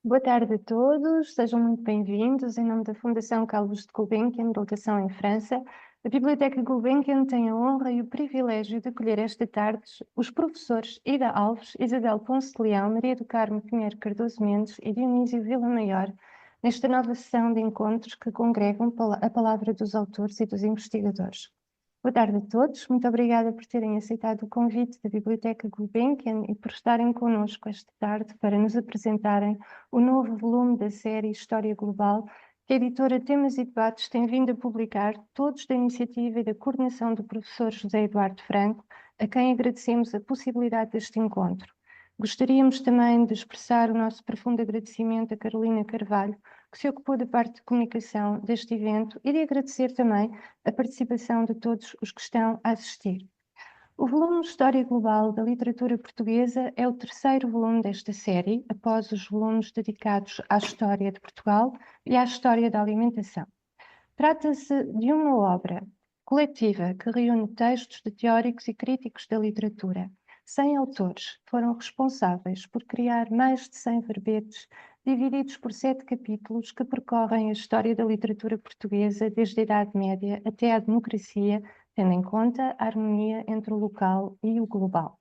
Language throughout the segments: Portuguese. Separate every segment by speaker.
Speaker 1: Boa tarde a todos, sejam muito bem-vindos. Em nome da Fundação Carlos de Gulbenkian, delegação em França, a Biblioteca Gulbenkian tem a honra e o privilégio de acolher esta tarde os professores Ida Alves, Isabel Ponce de Leão, Maria do Carmo Pinheiro Cardoso Mendes e Dionísio Vila Maior, nesta nova sessão de encontros que congregam a palavra dos autores e dos investigadores. Boa tarde a todos, muito obrigada por terem aceitado o convite da Biblioteca Gulbenkian e por estarem connosco esta tarde para nos apresentarem o novo volume da série História Global, que a editora Temas e Debates tem vindo a publicar, todos da iniciativa e da coordenação do professor José Eduardo Franco, a quem agradecemos a possibilidade deste encontro. Gostaríamos também de expressar o nosso profundo agradecimento a Carolina Carvalho, que se ocupou da parte de comunicação deste evento, e de agradecer também a participação de todos os que estão a assistir. O volume História Global da Literatura Portuguesa é o terceiro volume desta série, após os volumes dedicados à história de Portugal e à história da alimentação. Trata-se de uma obra coletiva que reúne textos de teóricos e críticos da literatura. 100 autores foram responsáveis por criar mais de 100 verbetes, divididos por 7 capítulos que percorrem a história da literatura portuguesa desde a Idade Média até à democracia, tendo em conta a harmonia entre o local e o global.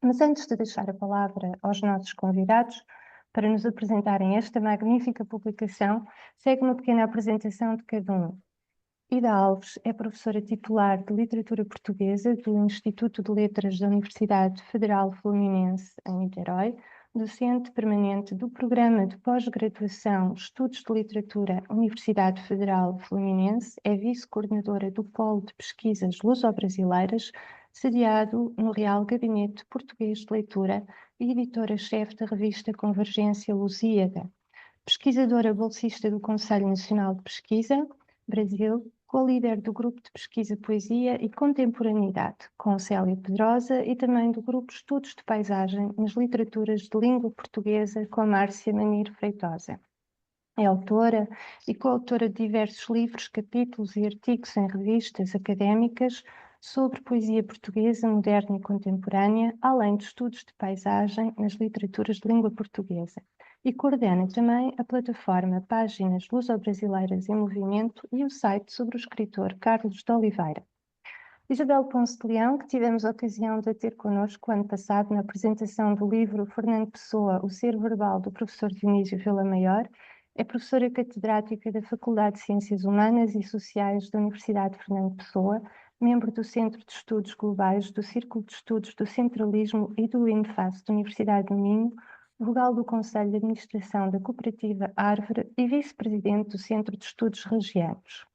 Speaker 1: Mas antes de deixar a palavra aos nossos convidados para nos apresentarem esta magnífica publicação, segue uma pequena apresentação de cada um. Ida Alves é professora titular de Literatura Portuguesa do Instituto de Letras da Universidade Federal Fluminense, em Niterói, docente permanente do Programa de Pós-Graduação Estudos de Literatura Universidade Federal Fluminense, é vice-coordenadora do Polo de Pesquisas Luso-Brasileiras, sediado no Real Gabinete Português de Leitura e editora-chefe da revista Convergência Lusíada. Pesquisadora bolsista do Conselho Nacional de Pesquisa, Brasil, co-líder do Grupo de Pesquisa Poesia e Contemporaneidade, com Célia Pedrosa, e também do Grupo Estudos de Paisagem nas Literaturas de Língua Portuguesa, com a Márcia Manir Freitosa. É autora e coautora de diversos livros, capítulos e artigos em revistas académicas sobre poesia portuguesa moderna e contemporânea, além de estudos de paisagem nas literaturas de língua portuguesa. E coordena também a plataforma Páginas Luso-Brasileiras em Movimento e o site sobre o escritor Carlos de Oliveira. Isabel Ponce de Leão, que tivemos a ocasião de ter connosco ano passado na apresentação do livro Fernando Pessoa, O Ser Verbal, do professor Dionísio Vila Maior, é professora catedrática da Faculdade de Ciências Humanas e Sociais da Universidade Fernando Pessoa, membro do Centro de Estudos Globais, do Círculo de Estudos do Centralismo e do INFAS da Universidade do Minho, vogal do Conselho de Administração da Cooperativa Árvore e vice-presidente do Centro de Estudos Regianos.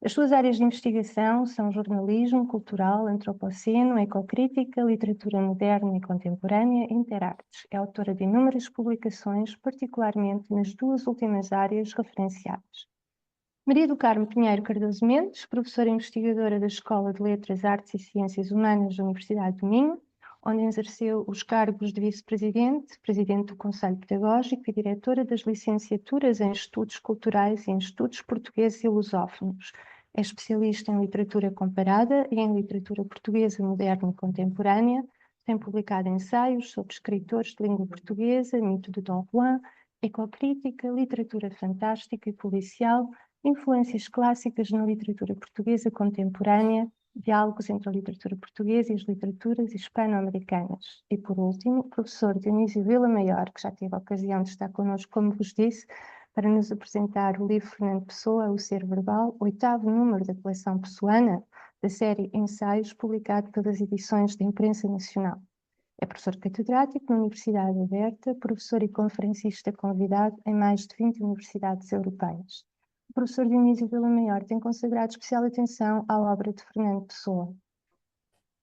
Speaker 1: As suas áreas de investigação são jornalismo, cultural, antropoceno, ecocrítica, literatura moderna e contemporânea e interartes. É autora de inúmeras publicações, particularmente nas duas últimas áreas referenciadas. Maria do Carmo Pinheiro Cardoso Mendes, professora investigadora da Escola de Letras, Artes e Ciências Humanas da Universidade do Minho, onde exerceu os cargos de vice-presidente, presidente do Conselho Pedagógico e diretora das licenciaturas em Estudos Culturais e em Estudos Portugueses e Lusófonos. É especialista em literatura comparada e em literatura portuguesa moderna e contemporânea. Tem publicado ensaios sobre escritores de língua portuguesa, mito de Dom Juan, ecocrítica, literatura fantástica e policial, influências clássicas na literatura portuguesa contemporânea, diálogos entre a literatura portuguesa e as literaturas hispano-americanas. E, por último, o professor Dionísio Vila Maior, que já teve a ocasião de estar connosco, como vos disse, para nos apresentar o livro Fernando Pessoa, O Ser Verbal, 8º número da coleção pessoana, da série Ensaios, publicado pelas edições da Imprensa Nacional. É professor catedrático na Universidade Aberta, professor e conferencista convidado em mais de 20 universidades europeias. O professor Dionísio Vila Maior tem consagrado especial atenção à obra de Fernando Pessoa.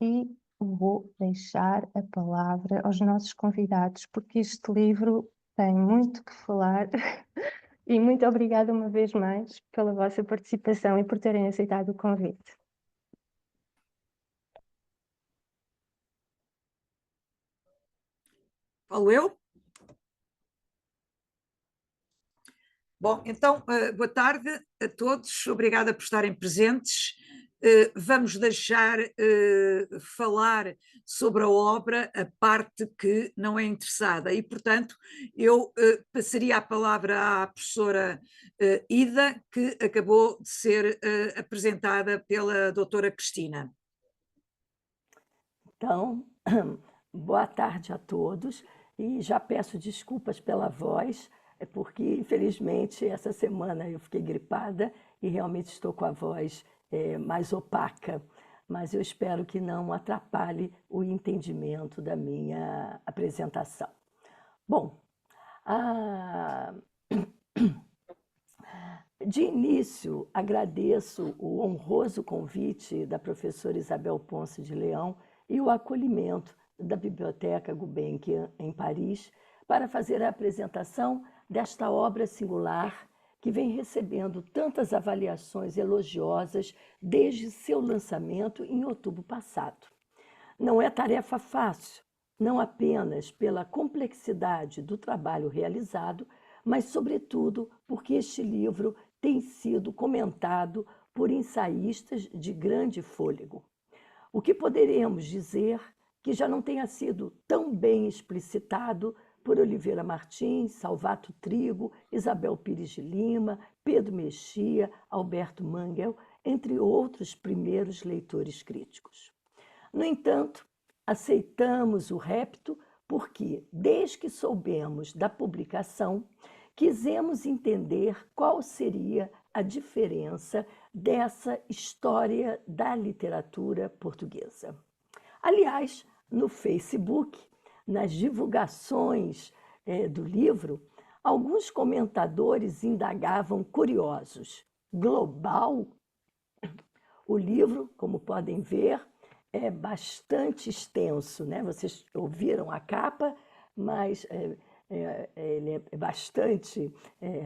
Speaker 1: E vou deixar a palavra aos nossos convidados, porque este livro tem muito que falar. E muito obrigada uma vez mais pela vossa participação e por terem aceitado o convite.
Speaker 2: Falo eu? Bom, então, boa tarde a todos, obrigada por estarem presentes. vamos deixar falar sobre a obra a parte que não é interessada. E, portanto, eu passaria a palavra à professora Ida, que acabou de ser apresentada pela doutora Cristina.
Speaker 3: Então, boa tarde a todos e já peço desculpas pela voz, porque infelizmente essa semana eu fiquei gripada e realmente estou com a voz mais opaca, mas eu espero que não atrapalhe o entendimento da minha apresentação. Bom, a... de início agradeço o honroso convite da professora Isabel Ponce de Leão e o acolhimento da Biblioteca Gulbenkian em Paris para fazer a apresentação desta obra singular que vem recebendo tantas avaliações elogiosas desde seu lançamento em outubro passado. Não é tarefa fácil, não apenas pela complexidade do trabalho realizado, mas, sobretudo, porque este livro tem sido comentado por ensaístas de grande fôlego. O que poderemos dizer que já não tenha sido tão bem explicitado por Oliveira Martins, Salvato Trigo, Isabel Pires de Lima, Pedro Mexia, Alberto Mangel, entre outros primeiros leitores críticos. No entanto, aceitamos o repto porque, desde que soubemos da publicação, quisemos entender qual seria a diferença dessa história da literatura portuguesa. Aliás, no Facebook, nas divulgações do livro, alguns comentadores indagavam curiosos: global? O livro, como podem ver, é bastante extenso, né? Vocês ouviram a capa, mas ele é bastante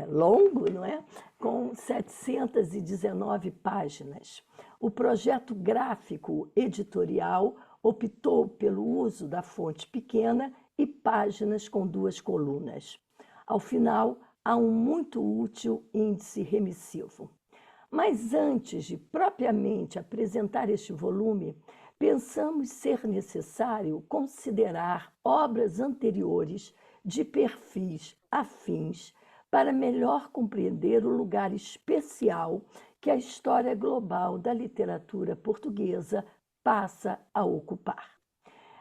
Speaker 3: longo, não é? Com 719 páginas. O projeto gráfico editorial optou pelo uso da fonte pequena e páginas com 2 colunas. Ao final, há um muito útil índice remissivo. Mas antes de propriamente apresentar este volume, pensamos ser necessário considerar obras anteriores de perfis afins para melhor compreender o lugar especial que a história global da literatura portuguesa passa a ocupar.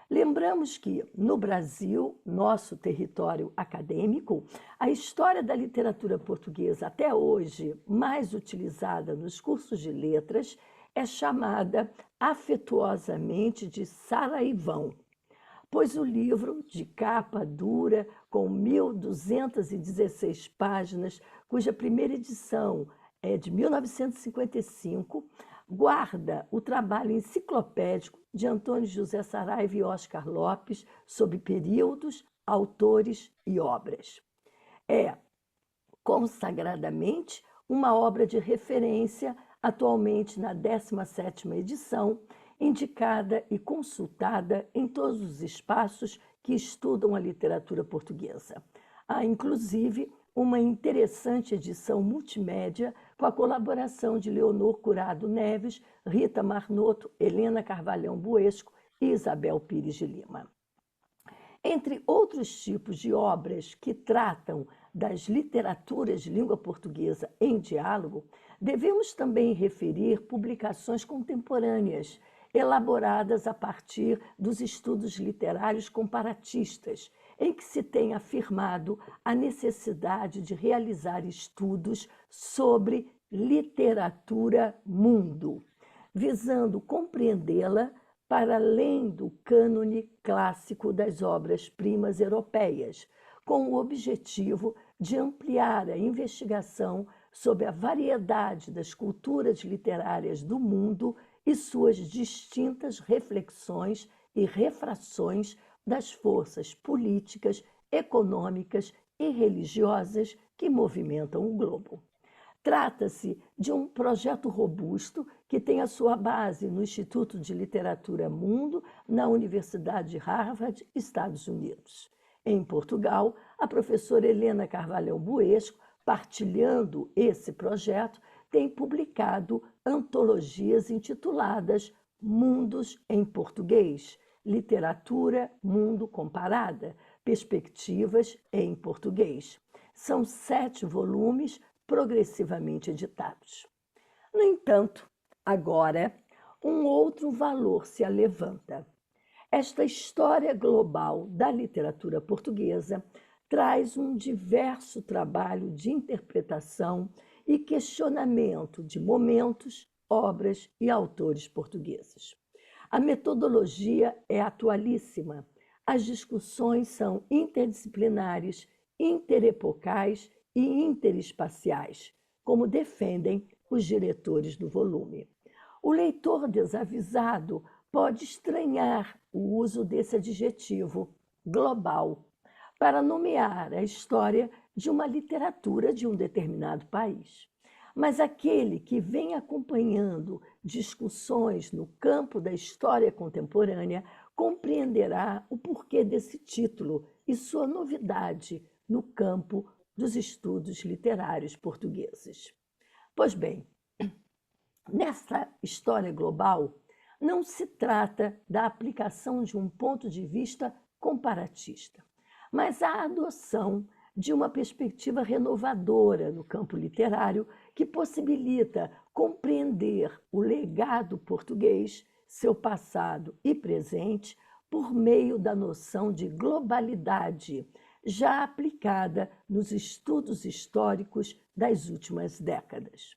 Speaker 3: Lembramos que, no Brasil, nosso território acadêmico, a história da literatura portuguesa até hoje mais utilizada nos cursos de letras é chamada afetuosamente de Saraivão, pois o livro, de capa dura, com 1.216 páginas, cuja primeira edição é de 1955, guarda o trabalho enciclopédico de Antônio José Saraiva e Oscar Lopes sobre períodos, autores e obras. É consagradamente uma obra de referência, atualmente na 17ª edição, indicada e consultada em todos os espaços que estudam a literatura portuguesa. Há, inclusive, uma interessante edição multimédia com a colaboração de Leonor Curado Neves, Rita Marnoto, Helena Carvalhão Buesco e Isabel Pires de Lima. Entre outros tipos de obras que tratam das literaturas de língua portuguesa em diálogo, devemos também referir publicações contemporâneas, elaboradas a partir dos estudos literários comparatistas, em que se tem afirmado a necessidade de realizar estudos sobre literatura mundo, visando compreendê-la para além do cânone clássico das obras-primas europeias, com o objetivo de ampliar a investigação sobre a variedade das culturas literárias do mundo e suas distintas reflexões e refrações das forças políticas, econômicas e religiosas que movimentam o globo. Trata-se de um projeto robusto que tem a sua base no Instituto de Literatura Mundo, na Universidade de Harvard, Estados Unidos. Em Portugal, a professora Helena Carvalhão Buesco, partilhando esse projeto, tem publicado antologias intituladas Mundos em Português, Literatura Mundo Comparada, Perspectivas em Português. São 7 volumes progressivamente editados. No entanto, agora, um outro valor se alevanta. Esta história global da literatura portuguesa traz um diverso trabalho de interpretação e questionamento de momentos, obras e autores portugueses. A metodologia é atualíssima. As discussões são interdisciplinares, interepocais e interespaciais, como defendem os diretores do volume. O leitor desavisado pode estranhar o uso desse adjetivo, global, para nomear a história de uma literatura de um determinado país. Mas aquele que vem acompanhando discussões no campo da história contemporânea compreenderá o porquê desse título e sua novidade no campo dos estudos literários portugueses. Pois bem, nessa história global, não se trata da aplicação de um ponto de vista comparatista, mas a adoção de uma perspectiva renovadora no campo literário que possibilita compreender o legado português, seu passado e presente, por meio da noção de globalidade, já aplicada nos estudos históricos das últimas décadas.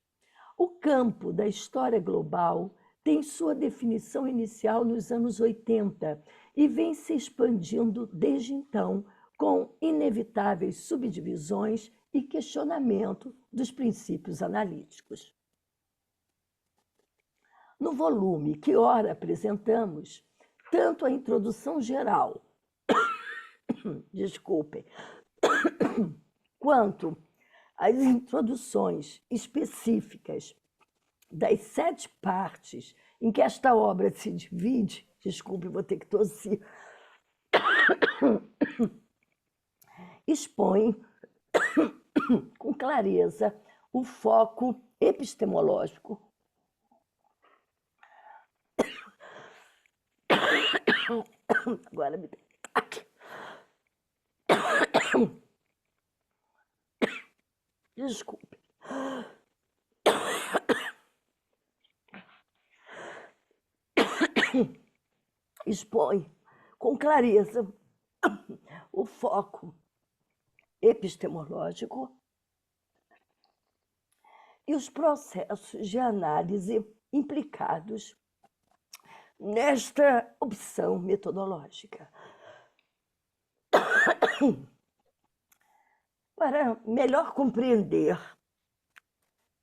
Speaker 3: O campo da história global tem sua definição inicial nos anos 80 e vem se expandindo desde então, com inevitáveis subdivisões e questionamento dos princípios analíticos. No volume que ora apresentamos, tanto a introdução geral, quanto as introduções específicas das 7 partes em que esta obra se divide, vou ter que tossir, expõe com clareza o foco epistemológico agora me desculpe. Expõe com clareza o foco epistemológico e os processos de análise implicados nesta opção metodológica. Para melhor compreender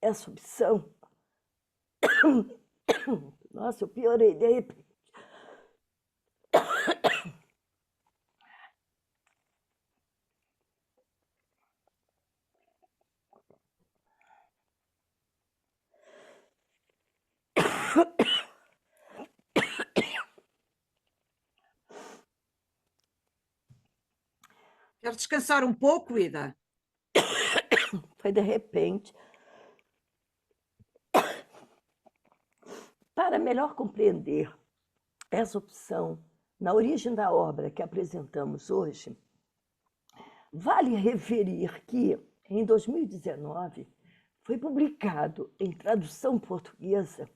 Speaker 3: essa opção, nossa, eu piorei de repente.
Speaker 2: Quer descansar um pouco, Ida?
Speaker 3: Foi de repente. Para melhor compreender essa opção na origem da obra que apresentamos hoje, vale referir que, em 2019, foi publicado em tradução portuguesa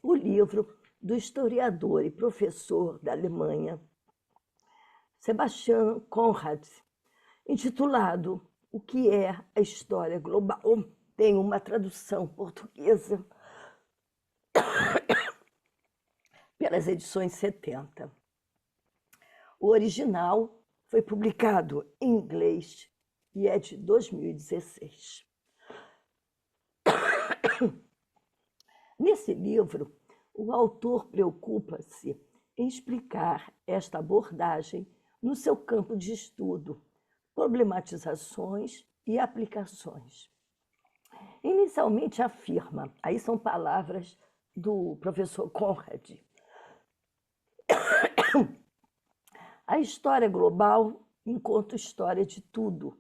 Speaker 3: o livro do historiador e professor da Alemanha, Sebastian Conrad, intitulado O que é a História Global? Tem uma tradução portuguesa pelas edições 70. O original foi publicado em inglês e é de 2016. Nesse livro, o autor preocupa-se em explicar esta abordagem no seu campo de estudo, problematizações e aplicações. Inicialmente afirma, aí são palavras do professor Conrad, a história global encontra história de tudo,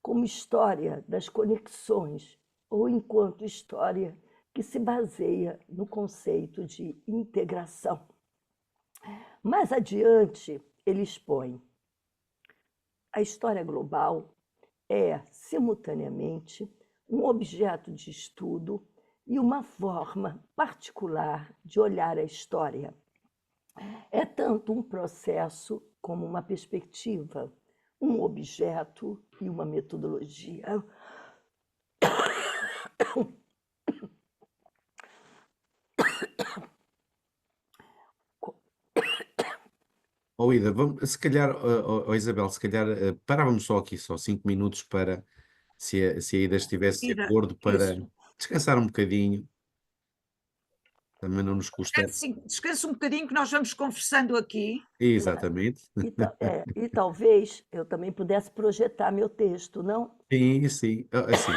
Speaker 3: como história das conexões ou enquanto história que se baseia no conceito de integração. Mais adiante, ele expõe: a história global é, simultaneamente, um objeto de estudo e uma forma particular de olhar a história. É tanto um processo como uma perspectiva, um objeto e uma metodologia.
Speaker 4: Ida, vamos, se calhar, Isabel, se calhar parávamos só aqui, só 5 minutos para, se a Ida estivesse de
Speaker 2: Ida,
Speaker 4: acordo, para
Speaker 2: isso.
Speaker 4: descansar um bocadinho. Também não nos custa.
Speaker 2: Descansa um bocadinho que nós vamos conversando aqui.
Speaker 4: Exatamente.
Speaker 3: E talvez eu também pudesse projetar meu texto, não?
Speaker 4: Sim, sim. Assim,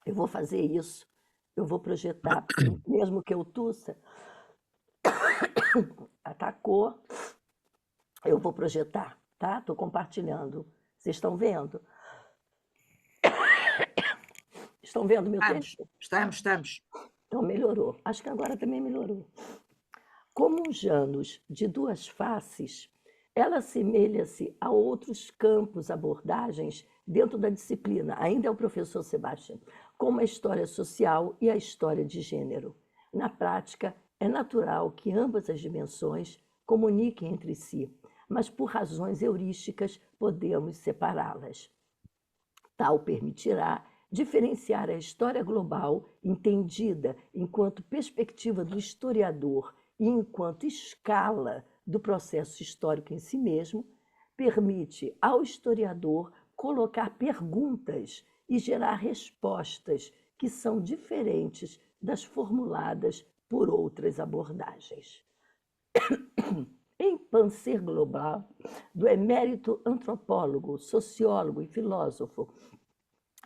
Speaker 3: Eu vou fazer isso. Eu vou projetar, mesmo que eu tussa, atacou, eu vou projetar, tá? Estou compartilhando. Vocês estão vendo? Estão vendo meu texto?
Speaker 2: Estamos.
Speaker 3: Então melhorou. Acho que agora também melhorou. Como um Janus de duas faces, ela assemelha-se a outros campos, abordagens dentro da disciplina, ainda é o professor Sebastian, como a história social e a história de gênero. Na prática, é natural que ambas as dimensões comuniquem entre si, mas por razões heurísticas podemos separá-las. Tal permitirá diferenciar a história global, entendida enquanto perspectiva do historiador e enquanto escala do processo histórico em si mesmo, permite ao historiador colocar perguntas e gerar respostas que são diferentes das formuladas por outras abordagens. Em Panzer Global, do emérito antropólogo, sociólogo e filósofo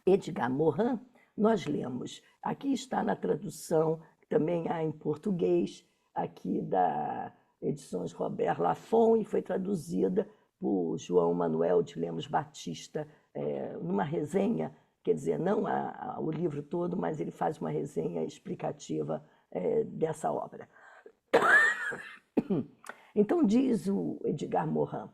Speaker 3: Edgar Morin, nós lemos, aqui está na tradução, também há em português, aqui da Edições Robert Laffont, e foi traduzida por João Manuel de Lemos Batista, numa resenha, quer dizer, não o livro todo, mas ele faz uma resenha explicativa dessa obra. Então, diz o Edgar Morin,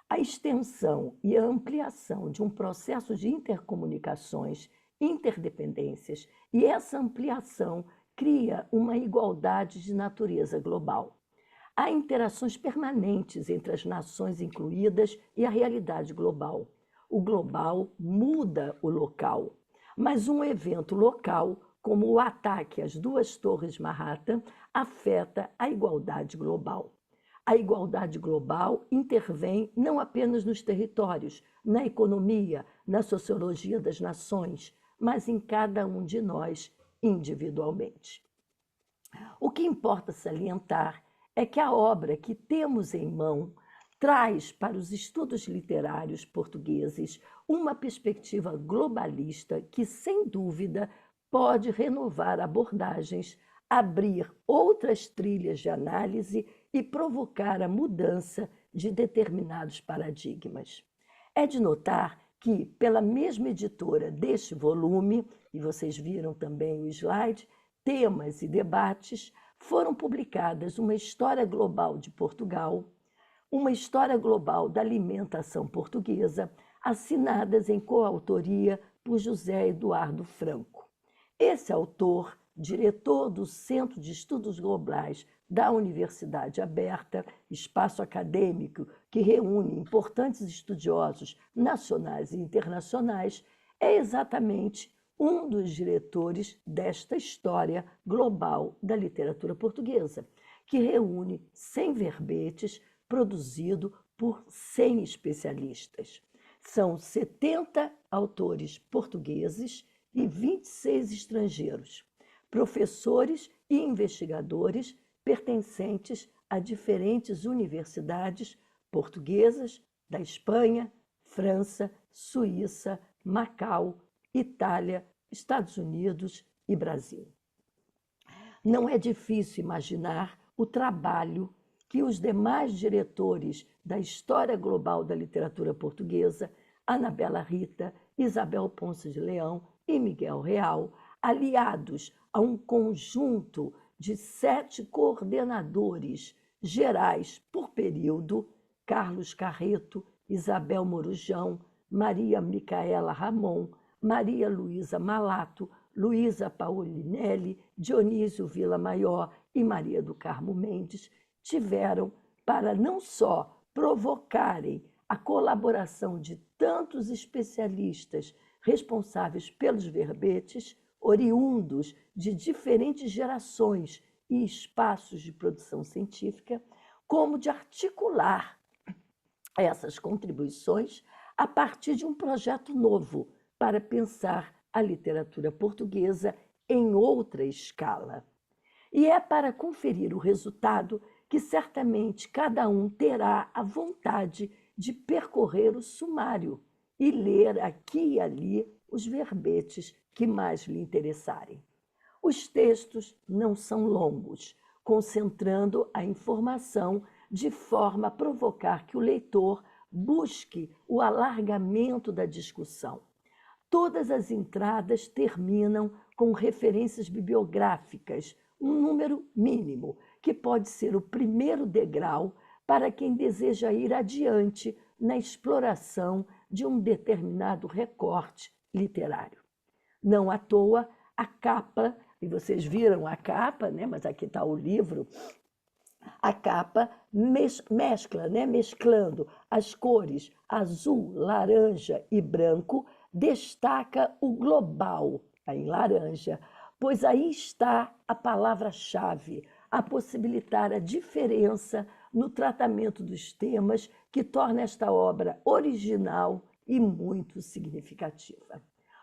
Speaker 3: a extensão e a ampliação de um processo de intercomunicações, interdependências, e essa ampliação cria uma igualdade de natureza global. Há interações permanentes entre as nações incluídas e a realidade global. O global muda o local, mas um evento local, como o ataque às duas torres Manhattan, afeta a igualdade global. A igualdade global intervém não apenas nos territórios, na economia, na sociologia das nações, mas em cada um de nós individualmente. O que importa salientar é que a obra que temos em mão traz para os estudos literários portugueses uma perspectiva globalista que, sem dúvida, pode renovar abordagens, abrir outras trilhas de análise e provocar a mudança de determinados paradigmas. É de notar que, pela mesma editora deste volume, e vocês viram também o slide, Temas e Debates, foram publicadas uma História Global de Portugal, uma História Global da Alimentação Portuguesa, assinadas em coautoria por José Eduardo Franco. Esse autor, diretor do Centro de Estudos Globais da Universidade Aberta, espaço acadêmico que reúne importantes estudiosos nacionais e internacionais, é exatamente um dos diretores desta história global da literatura portuguesa, que reúne 100 verbetes produzido por 100 especialistas. São 70 autores portugueses e 26 estrangeiros, professores e investigadores pertencentes a diferentes universidades portuguesas da Espanha, França, Suíça, Macau, Itália, Estados Unidos e Brasil. Não é difícil imaginar o trabalho que os demais diretores da História Global da Literatura Portuguesa Anabela Rita, Isabel Ponce de Leão e Miguel Real, aliados a um conjunto de 7 coordenadores gerais por período: Carlos Carreto, Isabel Morujão, Maria Micaela Ramon, Maria Luísa Malato, Luísa Paulinelli, Dionísio Vila Maior e Maria do Carmo Mendes, tiveram para não só provocarem a colaboração de tantos especialistas responsáveis pelos verbetes, oriundos de diferentes gerações e espaços de produção científica, como de articular essas contribuições a partir de um projeto novo para pensar a literatura portuguesa em outra escala. E é para conferir o resultado que certamente cada um terá a vontade de percorrer o sumário e ler aqui e ali os verbetes que mais lhe interessarem. Os textos não são longos, concentrando a informação de forma a provocar que o leitor busque o alargamento da discussão. Todas as entradas terminam com referências bibliográficas, um número mínimo, que pode ser o primeiro degrau para quem deseja ir adiante na exploração de um determinado recorte literário. Não à toa, a capa, e vocês viram a capa, né? Mas aqui está o livro, a capa mescla, né? Mesclando as cores azul, laranja e branco, destaca o global, em laranja, pois aí está a palavra-chave, a possibilitar a diferença no tratamento dos temas que torna esta obra original e muito significativa.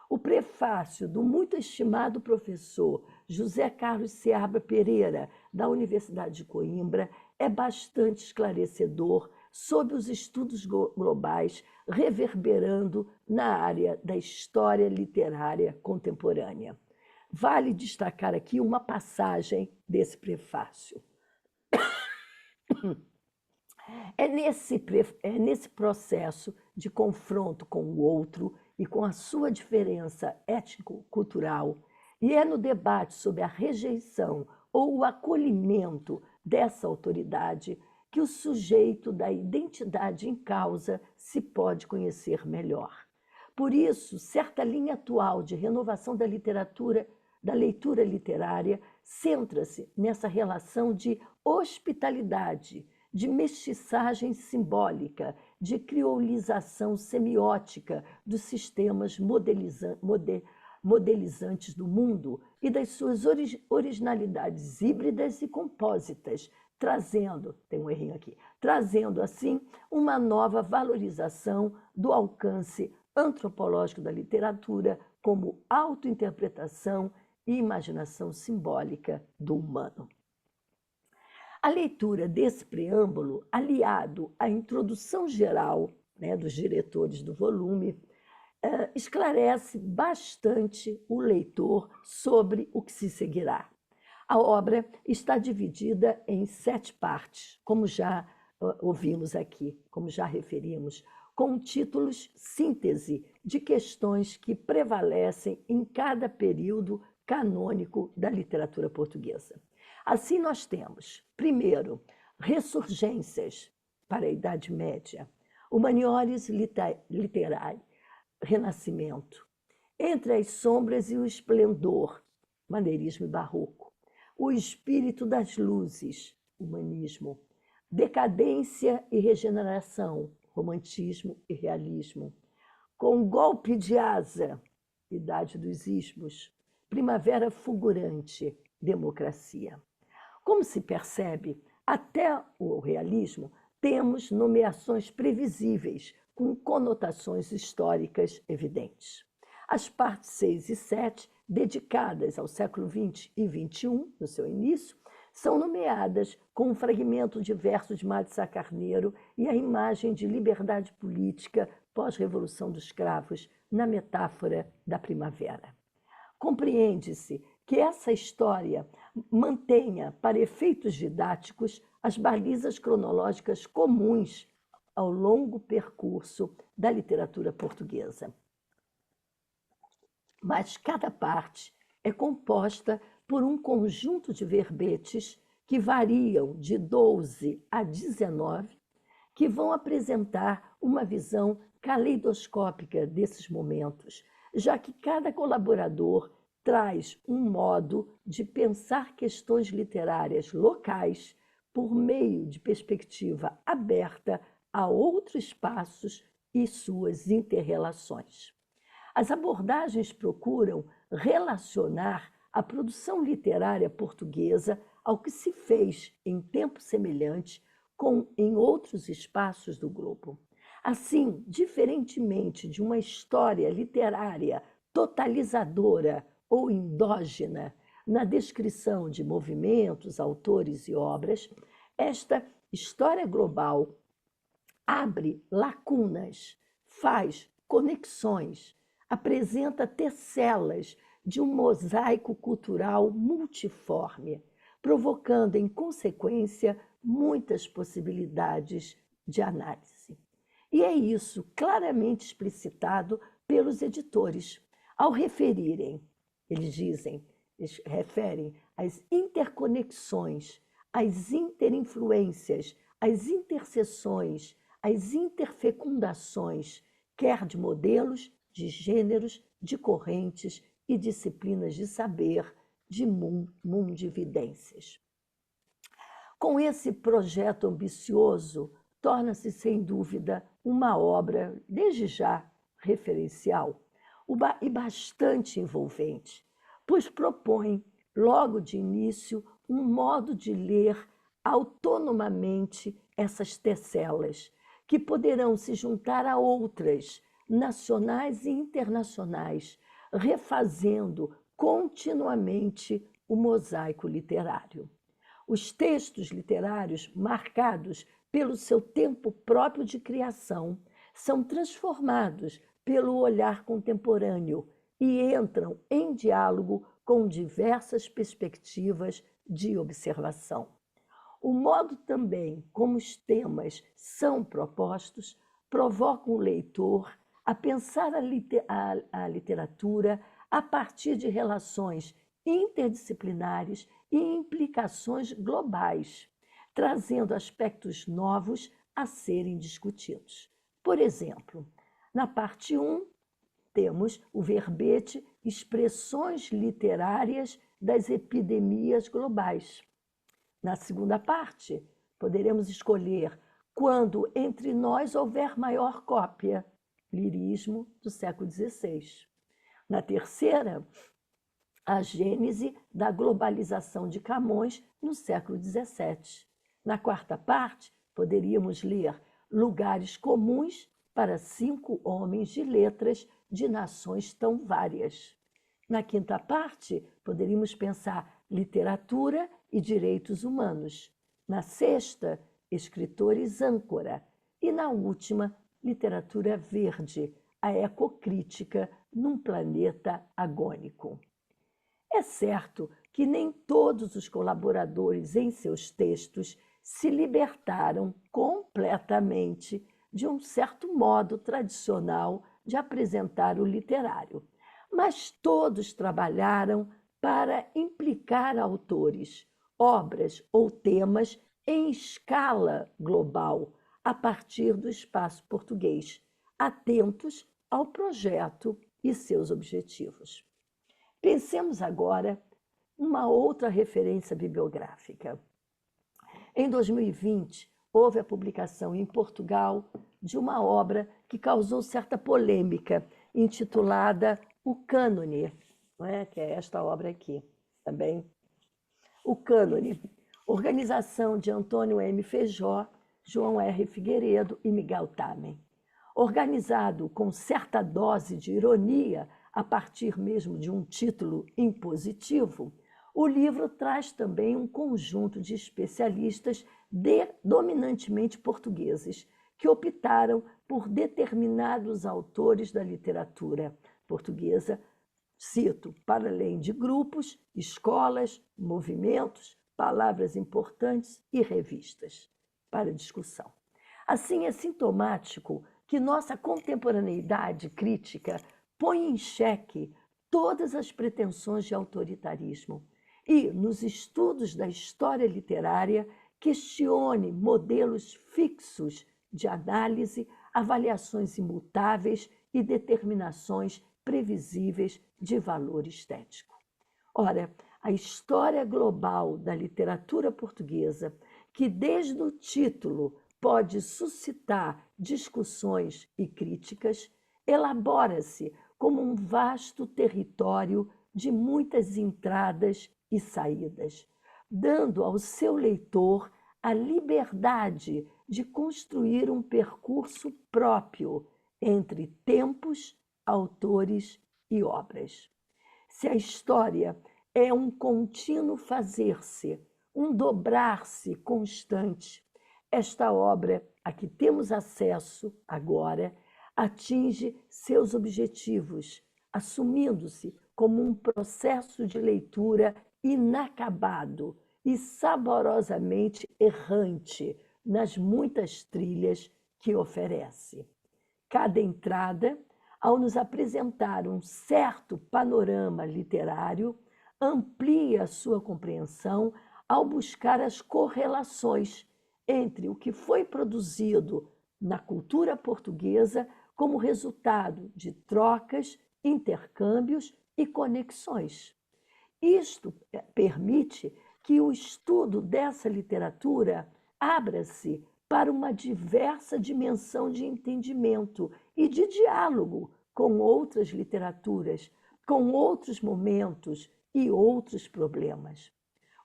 Speaker 3: O prefácio do muito estimado professor José Carlos Seabra Pereira, da Universidade de Coimbra, é bastante esclarecedor sobre os estudos globais reverberando na área da história literária contemporânea. Vale destacar aqui uma passagem desse prefácio. É nesse processo de confronto com o outro e com a sua diferença étnico-cultural, e é no debate sobre a rejeição ou o acolhimento dessa autoridade que o sujeito da identidade em causa se pode conhecer melhor. Por isso, certa linha atual de renovação da literatura, da leitura literária, centra-se nessa relação de hospitalidade, de mestiçagem simbólica, de criolização semiótica dos sistemas modelizantes do mundo e das suas originalidades híbridas e compósitas, trazendo, tem um errinho aqui, trazendo assim uma nova valorização do alcance antropológico da literatura como autointerpretação e imaginação simbólica do humano. A leitura desse preâmbulo, aliado à introdução geral, né, dos diretores do volume, esclarece bastante o leitor sobre o que se seguirá. A obra está dividida em 7 partes, como já ouvimos aqui, como já referimos, com títulos síntese de questões que prevalecem em cada período canônico da literatura portuguesa. Assim nós temos, primeiro, ressurgências para a Idade Média, humaniores literário, Renascimento, entre as sombras e o esplendor, maneirismo e barroco, o espírito das luzes, humanismo, decadência e regeneração, romantismo e realismo, com golpe de asa, Idade dos Ismos, primavera fulgurante, democracia. Como se percebe, até o realismo temos nomeações previsíveis, com conotações históricas evidentes. As partes 6 e 7, dedicadas ao século XX e XXI, no seu início, são nomeadas com um fragmento de verso de Mário de Sá Carneiro e a imagem de liberdade política pós-revolução dos cravos na metáfora da primavera. Compreende-se que essa história mantenha, para efeitos didáticos, as balizas cronológicas comuns ao longo percurso da literatura portuguesa. Mas cada parte é composta por um conjunto de verbetes que variam de 12 a 19, que vão apresentar uma visão caleidoscópica desses momentos, já que cada colaborador traz um modo de pensar questões literárias locais por meio de perspectiva aberta a outros espaços e suas interrelações. As abordagens procuram relacionar a produção literária portuguesa ao que se fez em tempo semelhante em outros espaços do globo. Assim, diferentemente de uma história literária totalizadora ou endógena na descrição de movimentos, autores e obras, esta história global abre lacunas, faz conexões, apresenta tecelas de um mosaico cultural multiforme, provocando, em consequência, muitas possibilidades de análise. E é isso claramente explicitado pelos editores, ao referirem, eles referem às interconexões, às interinfluências, às interseções, às interfecundações, quer de modelos, de gêneros, de correntes e disciplinas de saber, de mundividências. Com esse projeto ambicioso, torna-se, sem dúvida, uma obra, desde já, referencial e bastante envolvente, pois propõe, logo de início, um modo de ler autonomamente essas tecelas, que poderão se juntar a outras, nacionais e internacionais, refazendo continuamente o mosaico literário. Os textos literários, marcados pelo seu tempo próprio de criação, são transformados pelo olhar contemporâneo e entram em diálogo com diversas perspectivas de observação. O modo também como os temas são propostos provoca o leitor a pensar a literatura a partir de relações interdisciplinares e implicações globais, trazendo aspectos novos a serem discutidos. Por exemplo, na parte 1, temos o verbete Expressões Literárias das Epidemias Globais. Na segunda parte, poderemos escolher Quando entre nós houver maior cópia, lirismo do século XVI. Na terceira, a gênese da globalização de Camões no século XVII. Na quarta parte, poderíamos ler Lugares Comuns para 5 homens de letras de nações tão várias. Na quinta parte, poderíamos pensar literatura e direitos humanos. Na sexta, escritores âncora. E na última, literatura verde, a ecocrítica num planeta agônico. É certo que nem todos os colaboradores em seus textos se libertaram completamente de um certo modo tradicional de apresentar o literário, mas todos trabalharam para implicar autores, obras ou temas em escala global, a partir do espaço português, atentos ao projeto e seus objetivos. Pensemos agora uma outra referência bibliográfica. Em 2020, houve a publicação em Portugal de uma obra que causou certa polêmica, intitulada O Cânone, não é? Que é esta obra aqui também. O Cânone, organização de Antônio M. Feijó, João R. Figueiredo e Miguel Tamen. Organizado com certa dose de ironia, a partir mesmo de um título impositivo, o livro traz também um conjunto de especialistas dominantemente portugueses, que optaram por determinados autores da literatura portuguesa, cito, para além de grupos, escolas, movimentos, palavras importantes e revistas, para discussão. Assim, é sintomático que nossa contemporaneidade crítica põe em xeque todas as pretensões de autoritarismo e, nos estudos da história literária, questione modelos fixos de análise, avaliações imutáveis e determinações previsíveis de valor estético. Ora, a história global da literatura portuguesa, que desde o título pode suscitar discussões e críticas, elabora-se como um vasto território de muitas entradas e saídas, dando ao seu leitor a liberdade de construir um percurso próprio entre tempos, autores e obras. Se a história é um contínuo fazer-se, um dobrar-se constante, esta obra a que temos acesso agora atinge seus objetivos, assumindo-se como um processo de leitura inacabado e saborosamente errante nas muitas trilhas que oferece. Cada entrada, ao nos apresentar um certo panorama literário, amplia a sua compreensão ao buscar as correlações entre o que foi produzido na cultura portuguesa como resultado de trocas, intercâmbios e conexões. Isto permite que o estudo dessa literatura abra-se para uma diversa dimensão de entendimento e de diálogo com outras literaturas, com outros momentos e outros problemas.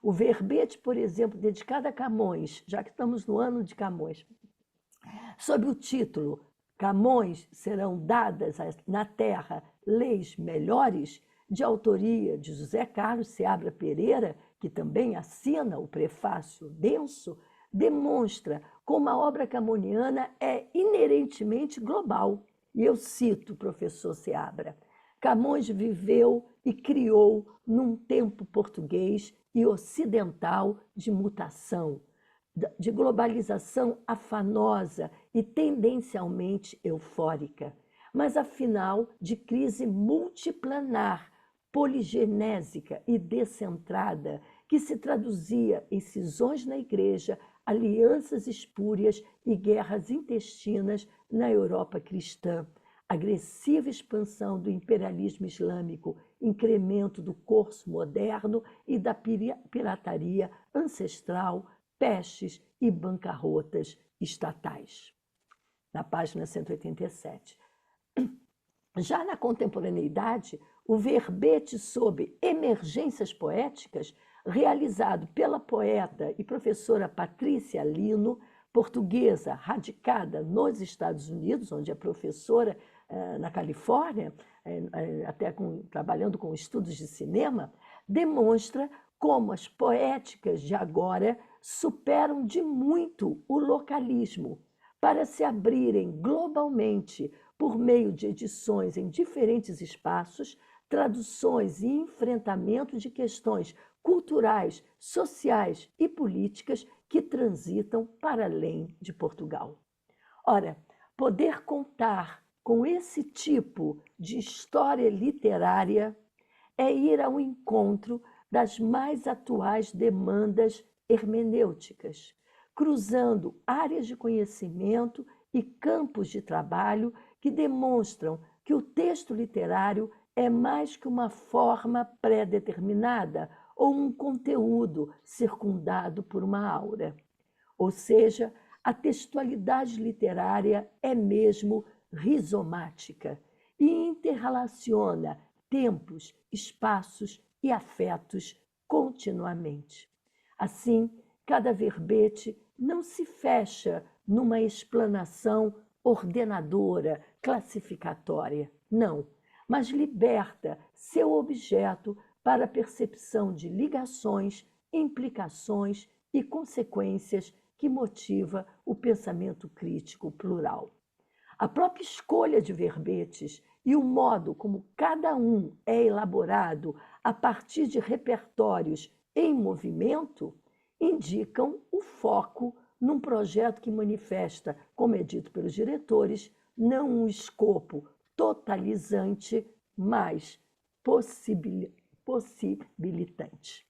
Speaker 3: O verbete, por exemplo, dedicado a Camões, já que estamos no ano de Camões, sob o título Camões serão dadas na terra leis melhores, de autoria de José Carlos Seabra Pereira, que também assina o prefácio denso, demonstra como a obra camoniana é inerentemente global. E eu cito o professor Seabra: Camões viveu e criou num tempo português e ocidental de mutação, de globalização afanosa e tendencialmente eufórica, mas afinal de crise multiplanar, poligenésica e descentrada, que se traduzia em cisões na Igreja, alianças espúrias e guerras intestinas na Europa cristã, agressiva expansão do imperialismo islâmico, incremento do curso moderno e da pirataria ancestral, pestes e bancarrotas estatais. Na página 187. Já na contemporaneidade, o verbete sobre emergências poéticas, realizado pela poeta e professora Patrícia Lino, portuguesa radicada nos Estados Unidos, onde é professora na Califórnia, até trabalhando com estudos de cinema, demonstra como as poéticas de agora superam de muito o localismo para se abrirem globalmente por meio de edições em diferentes espaços, traduções e enfrentamento de questões culturais, sociais e políticas que transitam para além de Portugal. Ora, poder contar com esse tipo de história literária é ir ao encontro das mais atuais demandas hermenêuticas, cruzando áreas de conhecimento e campos de trabalho que demonstram que o texto literário é mais que uma forma pré-determinada ou um conteúdo circundado por uma aura. Ou seja, a textualidade literária é mesmo rizomática e interrelaciona tempos, espaços e afetos continuamente. Assim, cada verbete não se fecha numa explanação ordenadora, classificatória, não, mas liberta seu objeto para a percepção de ligações, implicações e consequências que motiva o pensamento crítico plural. A própria escolha de verbetes e o modo como cada um é elaborado a partir de repertórios em movimento indicam o foco num projeto que manifesta, como é dito pelos diretores, não um escopo totalizante, mas possibilitante.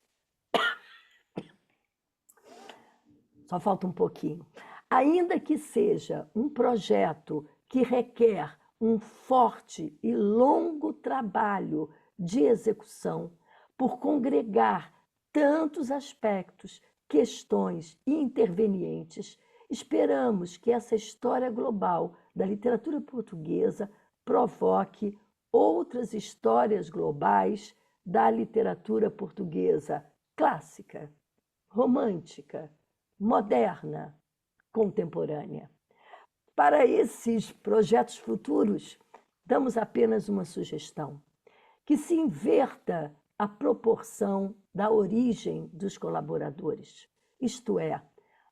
Speaker 3: Só falta um pouquinho. Ainda que seja um projeto que requer um forte e longo trabalho de execução, por congregar tantos aspectos, questões e intervenientes, esperamos que essa história global da literatura portuguesa provoque outras histórias globais da literatura portuguesa clássica, romântica, moderna, contemporânea. Para esses projetos futuros, damos apenas uma sugestão: que se inverta a proporção da origem dos colaboradores, isto é,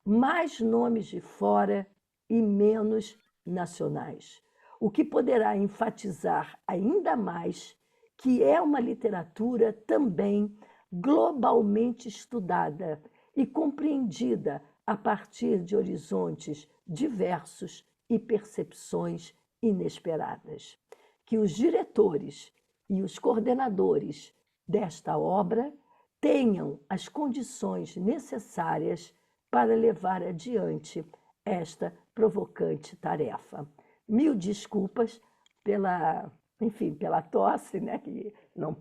Speaker 3: mais nomes de fora e menos nacionais, o que poderá enfatizar ainda mais que é uma literatura também globalmente estudada e compreendida a partir de horizontes diversos e percepções inesperadas. Que os diretores e os coordenadores desta obra tenham as condições necessárias para levar adiante esta provocante tarefa. Mil desculpas pela tosse, né, que não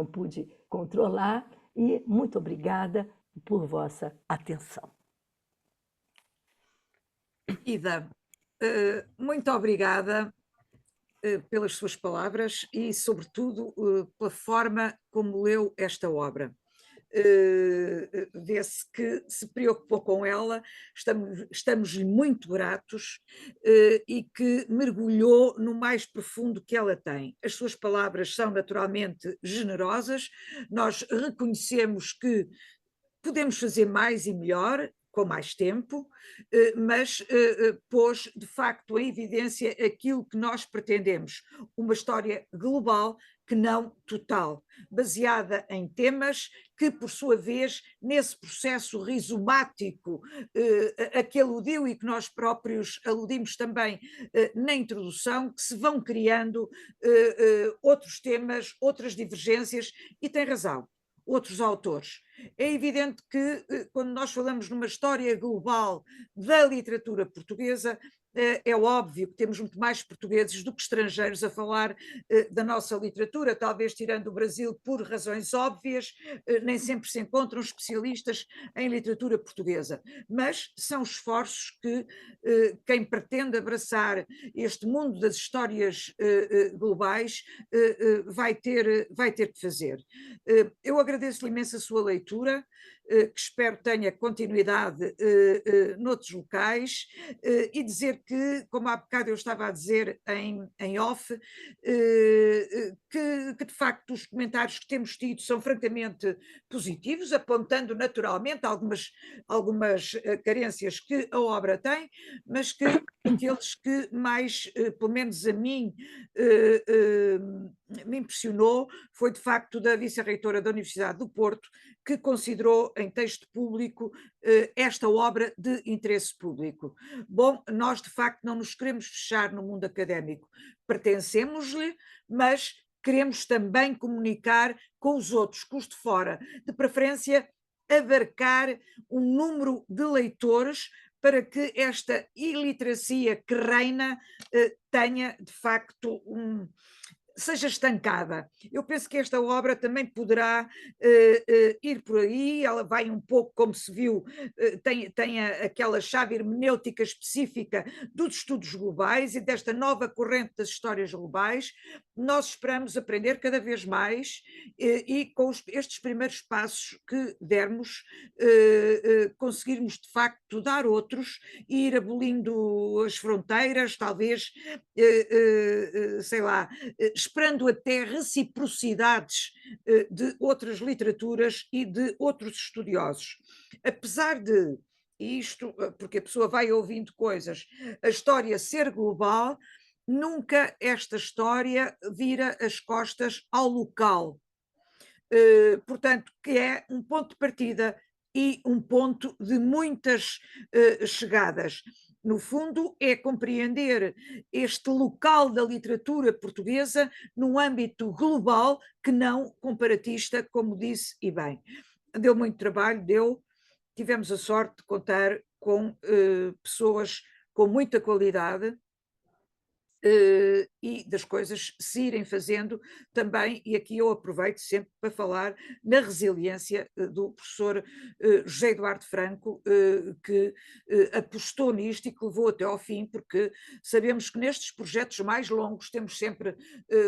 Speaker 3: pude controlar, e muito obrigada por vossa atenção.
Speaker 2: Ida, muito obrigada pelas suas palavras e, sobretudo, pela forma como leu esta obra. Vê-se que se preocupou com ela, estamos-lhe muito gratos e que mergulhou no mais profundo que ela tem. As suas palavras são naturalmente generosas, nós reconhecemos que podemos fazer mais e melhor, com mais tempo, mas pôs de facto em evidência aquilo que nós pretendemos, uma história global que não total, baseada em temas que, por sua vez, nesse processo rizomático a que aludiu e que nós próprios aludimos também na introdução, que se vão criando outros temas, outras divergências, e tem razão, outros autores. É evidente que, quando nós falamos numa história global da literatura portuguesa, é óbvio que temos muito mais portugueses do que estrangeiros a falar da nossa literatura, talvez tirando o Brasil por razões óbvias, nem sempre se encontram especialistas em literatura portuguesa, mas são esforços que quem pretende abraçar este mundo das histórias globais vai ter que fazer. Eu agradeço-lhe imenso a sua leitura, que espero tenha continuidade noutros locais, e dizer que, como há bocado eu estava a dizer em off, que de facto os comentários que temos tido são francamente positivos, apontando naturalmente algumas carências que a obra tem, mas que aqueles que mais, pelo menos a mim, me impressionou foi de facto da vice-reitora da Universidade do Porto, que considerou em texto público esta obra de interesse público. Bom, nós de facto não nos queremos fechar no mundo académico, pertencemos-lhe, mas queremos também comunicar com os outros, com os de fora, de preferência abarcar um número de leitores para que esta iliteracia que reina tenha de facto seja estancada. Eu penso que esta obra também poderá ir por aí, ela vai um pouco, como se viu, tem aquela chave hermenêutica específica dos estudos globais e desta nova corrente das histórias globais. Nós esperamos aprender cada vez mais e com estes primeiros passos que dermos, conseguirmos de facto dar outros e ir abolindo as fronteiras, talvez, sei lá, esperando até reciprocidades de outras literaturas e de outros estudiosos. Apesar de isto, porque a pessoa vai ouvindo coisas, a história ser global, nunca esta história vira as costas ao local. Portanto, que é um ponto de partida e um ponto de muitas chegadas. No fundo, é compreender este local da literatura portuguesa num âmbito global que não comparatista, como disse e bem. Deu muito trabalho, tivemos a sorte de contar com pessoas com muita qualidade, e das coisas se irem fazendo também, e aqui eu aproveito sempre para falar na resiliência do professor José Eduardo Franco, que apostou nisto e que levou até ao fim, porque sabemos que nestes projetos mais longos temos sempre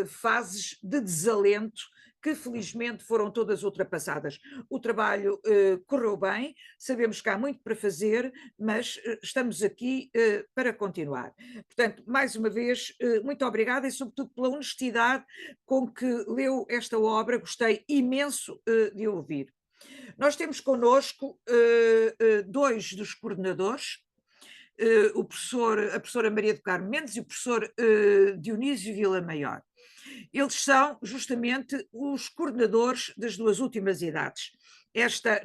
Speaker 2: fases de desalento, que felizmente foram todas ultrapassadas. O trabalho correu bem, sabemos que há muito para fazer, mas estamos aqui para continuar. Portanto, mais uma vez, muito obrigada e sobretudo pela honestidade com que leu esta obra, gostei imenso de ouvir. Nós temos connosco dois dos coordenadores, a professora Maria do Carmo Mendes e o professor Dionísio Vila Maior. Eles são justamente os coordenadores das duas últimas idades.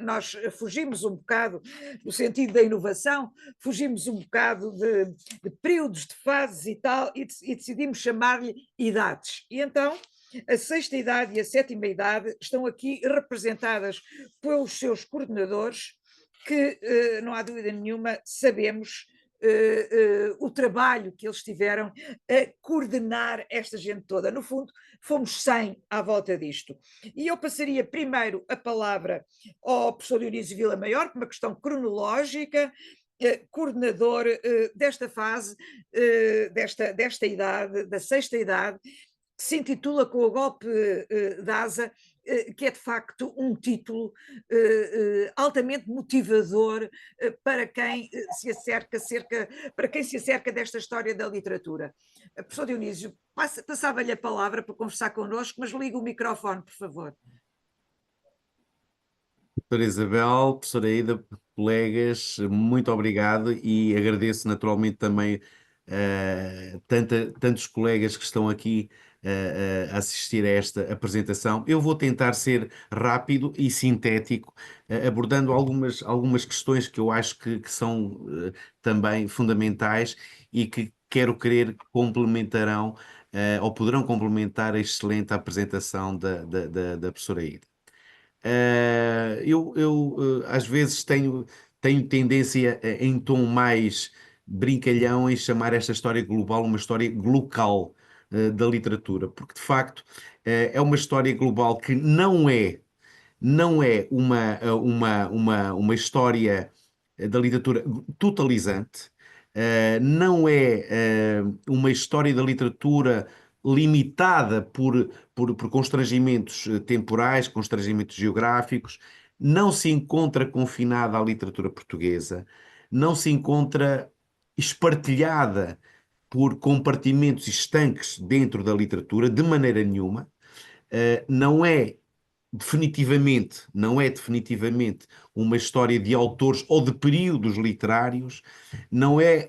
Speaker 2: Nós fugimos um bocado, no sentido da inovação, fugimos um bocado de períodos, de fases e tal, e decidimos chamar-lhe idades. E então, a sexta idade e a sétima idade estão aqui representadas pelos seus coordenadores, que, não há dúvida nenhuma, sabemos o trabalho que eles tiveram a coordenar esta gente toda. No fundo, fomos 100 à volta disto. E eu passaria primeiro a palavra ao professor Dionísio Vila Maior, por uma questão cronológica, coordenador desta fase, desta idade, da sexta idade, que se intitula Com o Golpe da Asa, que é de facto um título altamente motivador para quem se acerca desta história da literatura. Professor Dionísio, passava-lhe a palavra para conversar connosco, mas liga o microfone, por favor.
Speaker 4: Professora Isabel, professora Ida, colegas, muito obrigado e agradeço naturalmente também tantos colegas que estão aqui a assistir a esta apresentação. Eu vou tentar ser rápido e sintético, abordando algumas questões que eu acho que são também fundamentais e que quero crer que complementarão ou poderão complementar a excelente apresentação da professora Ida. Às vezes tenho tendência em tom mais brincalhão em chamar esta história global uma história glocal da literatura, porque de facto é uma história global que não é uma história da literatura totalizante, não é uma história da literatura limitada por constrangimentos temporais, constrangimentos geográficos, não se encontra confinada à literatura portuguesa, não se encontra espartilhada por compartimentos estanques dentro da literatura, de maneira nenhuma. Não é definitivamente uma história de autores ou de períodos literários, não é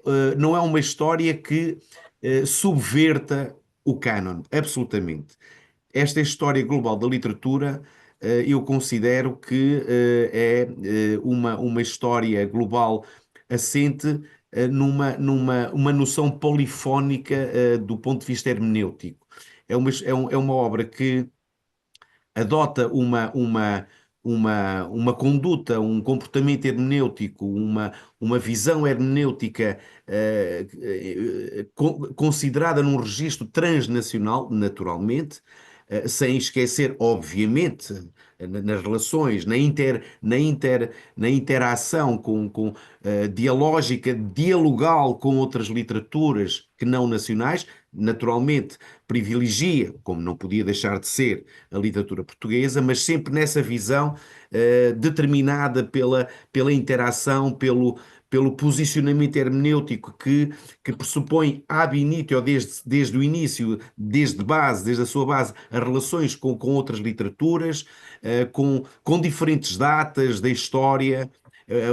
Speaker 4: uma história que subverta o cânon, absolutamente. Esta história global da literatura, eu considero que é uma história global assente numa noção polifónica do ponto de vista hermenêutico. É uma obra que adota uma conduta, um comportamento hermenêutico, uma visão hermenêutica considerada num registro transnacional, naturalmente, sem esquecer, obviamente, nas relações, na interação dialógica, dialogal com outras literaturas que não nacionais, naturalmente privilegia, como não podia deixar de ser, a literatura portuguesa, mas sempre nessa visão determinada pela interação, pelo posicionamento hermenêutico que pressupõe ab initio, desde o início, desde a sua base, as relações com outras literaturas, com diferentes datas da história,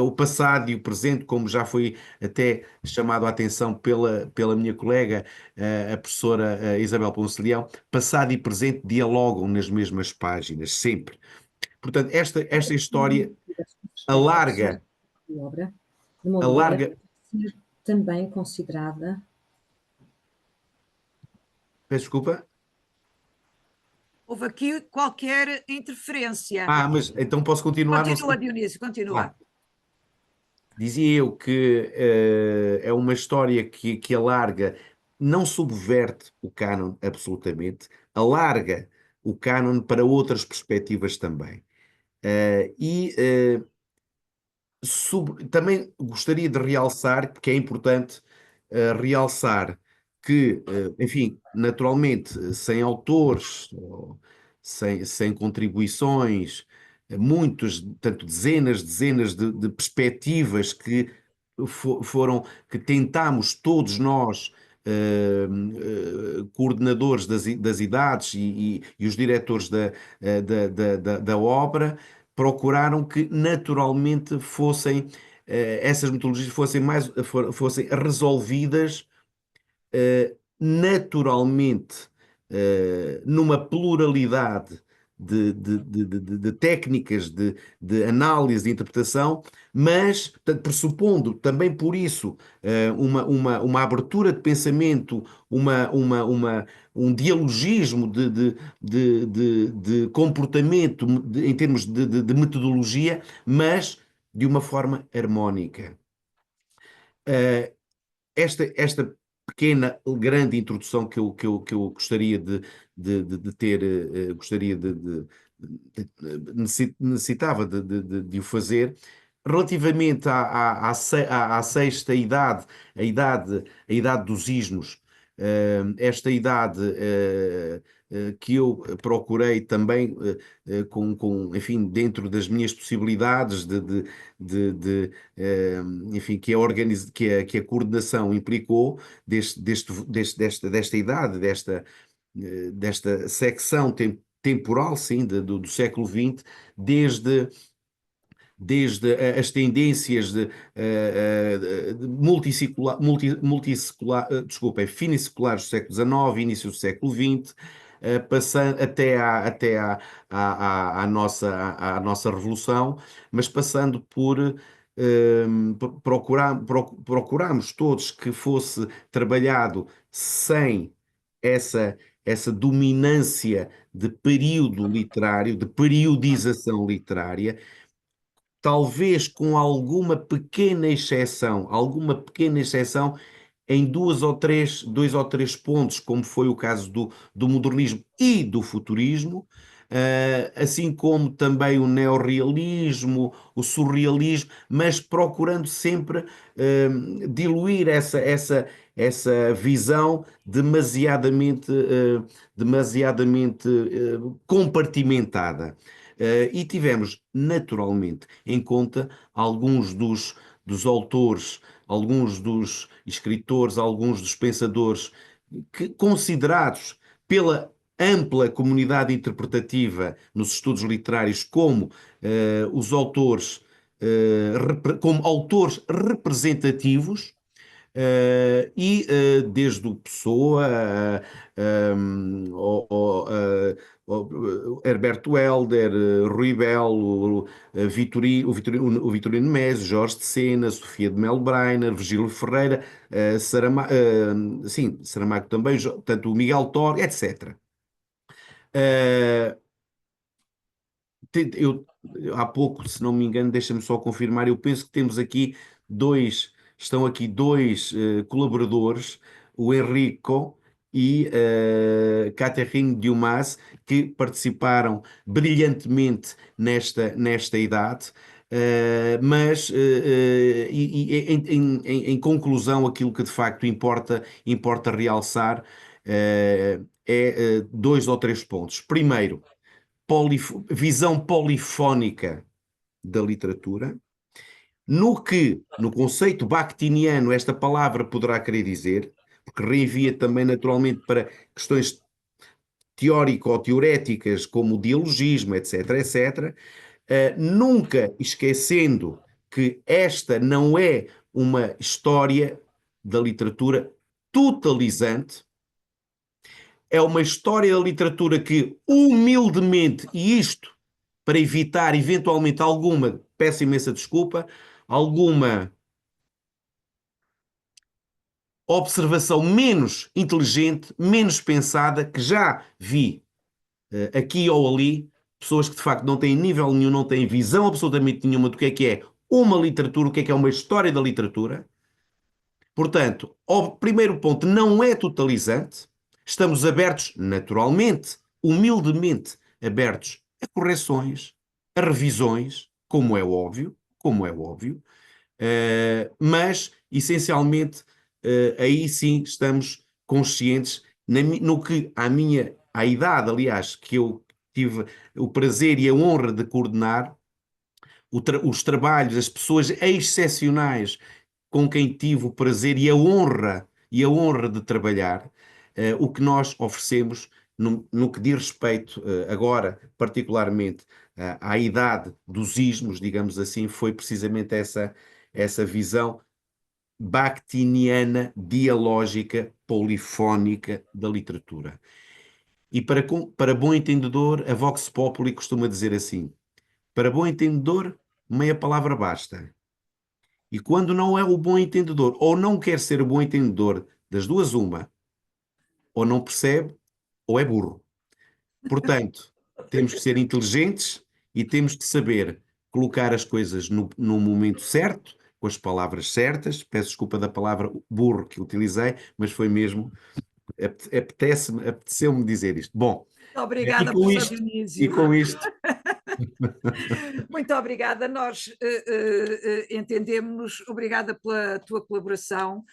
Speaker 4: o passado e o presente, como já foi até chamado a atenção pela minha colega, a professora Isabel Ponce de Leão, passado e presente dialogam nas mesmas páginas, sempre. Portanto, esta história alarga,
Speaker 5: de obra, de uma obra
Speaker 4: alarga,
Speaker 5: ser também considerada.
Speaker 4: peço desculpa.
Speaker 2: Houve aqui qualquer interferência.
Speaker 4: Mas então posso continuar? Não
Speaker 2: Continua,
Speaker 4: sei.
Speaker 2: Dionísio, continua.
Speaker 4: Claro. Dizia eu que é uma história que alarga, não subverte o cânon absolutamente, alarga o cânon para outras perspectivas também. Também gostaria de realçar, que é importante realçar que, enfim, naturalmente, sem autores, ou sem contribuições, tanto dezenas de perspectivas que que tentámos todos nós, coordenadores das idades e os diretores da obra, procuraram que naturalmente essas metodologias fossem resolvidas naturalmente, numa pluralidade de técnicas de análise, de interpretação, mas portanto, pressupondo também por isso uma abertura de pensamento, um dialogismo de comportamento em termos de metodologia, mas de uma forma harmónica. Esta pequena, grande introdução que eu gostaria de ter, necessitava de o fazer, relativamente à sexta idade, a idade dos ismos, esta idade que eu procurei também, enfim, dentro das minhas possibilidades enfim, que a coordenação implicou desta idade, desta secção temporal, sim, do século XX, desde as tendências finiseculares do século XIX, início do século XX, passando até à nossa Revolução, mas passando por procurarmos todos que fosse trabalhado sem essa dominância de período literário, de periodização literária, talvez com alguma pequena exceção em dois ou três pontos, como foi o caso do modernismo e do futurismo, assim como também o neorrealismo, o surrealismo, mas procurando sempre diluir essa visão demasiadamente compartimentada. E tivemos, naturalmente, em conta alguns dos autores, alguns dos escritores, alguns dos pensadores considerados pela ampla comunidade interpretativa nos estudos literários como os autores, como autores representativos. Desde o Pessoa, Herberto Helder, Rui Belo, o Vitorino Mezio, Jorge de Sena, Sofia de Melo Brainer, Virgílio Ferreira, Saramago também, tanto o Miguel Torga, etc. Eu, há pouco, se não me engano, deixa-me só confirmar, eu penso que estão aqui dois colaboradores, o Enrico e Catherine Dumas, que participaram brilhantemente nesta idade. Mas em conclusão, aquilo que de facto importa realçar é dois ou três pontos. Primeiro, visão polifónica da literatura, no conceito bakhtiniano esta palavra poderá querer dizer, porque reenvia também naturalmente para questões teórico-teoréticas como o dialogismo, etc, etc, nunca esquecendo que esta não é uma história da literatura totalizante, é uma história da literatura que humildemente, e isto para evitar eventualmente alguma, peço imensa desculpa, alguma observação menos inteligente, menos pensada, que já vi aqui ou ali, pessoas que de facto não têm nível nenhum, não têm visão absolutamente nenhuma do que é uma literatura, o que é uma história da literatura. Portanto, o primeiro ponto, não é totalizante, estamos abertos, naturalmente, humildemente abertos a correções, a revisões, como é óbvio, mas, essencialmente, aí sim estamos conscientes no que à idade, aliás, que eu tive o prazer e a honra de coordenar, os trabalhos, as pessoas excepcionais com quem tive o prazer e a honra de trabalhar, o que nós oferecemos no que diz respeito agora, particularmente, à idade dos ismos, digamos assim, foi precisamente essa visão bakhtiniana, dialógica, polifónica da literatura. E para bom entendedor, a Vox Populi costuma dizer assim: para bom entendedor, meia palavra basta. E quando não é o bom entendedor, ou não quer ser o bom entendedor, das duas uma, ou não percebe, ou é burro. Portanto, temos que ser inteligentes e temos que saber colocar as coisas no momento certo, com as palavras certas. Peço desculpa da palavra burro que utilizei, mas foi mesmo, apeteceu-me dizer isto. Bom, e
Speaker 2: Obrigada,
Speaker 4: com
Speaker 2: professor
Speaker 4: isto, e
Speaker 2: Dionísio.
Speaker 4: com isto,
Speaker 2: Muito obrigada, nós entendemos-nos, obrigada pela tua colaboração.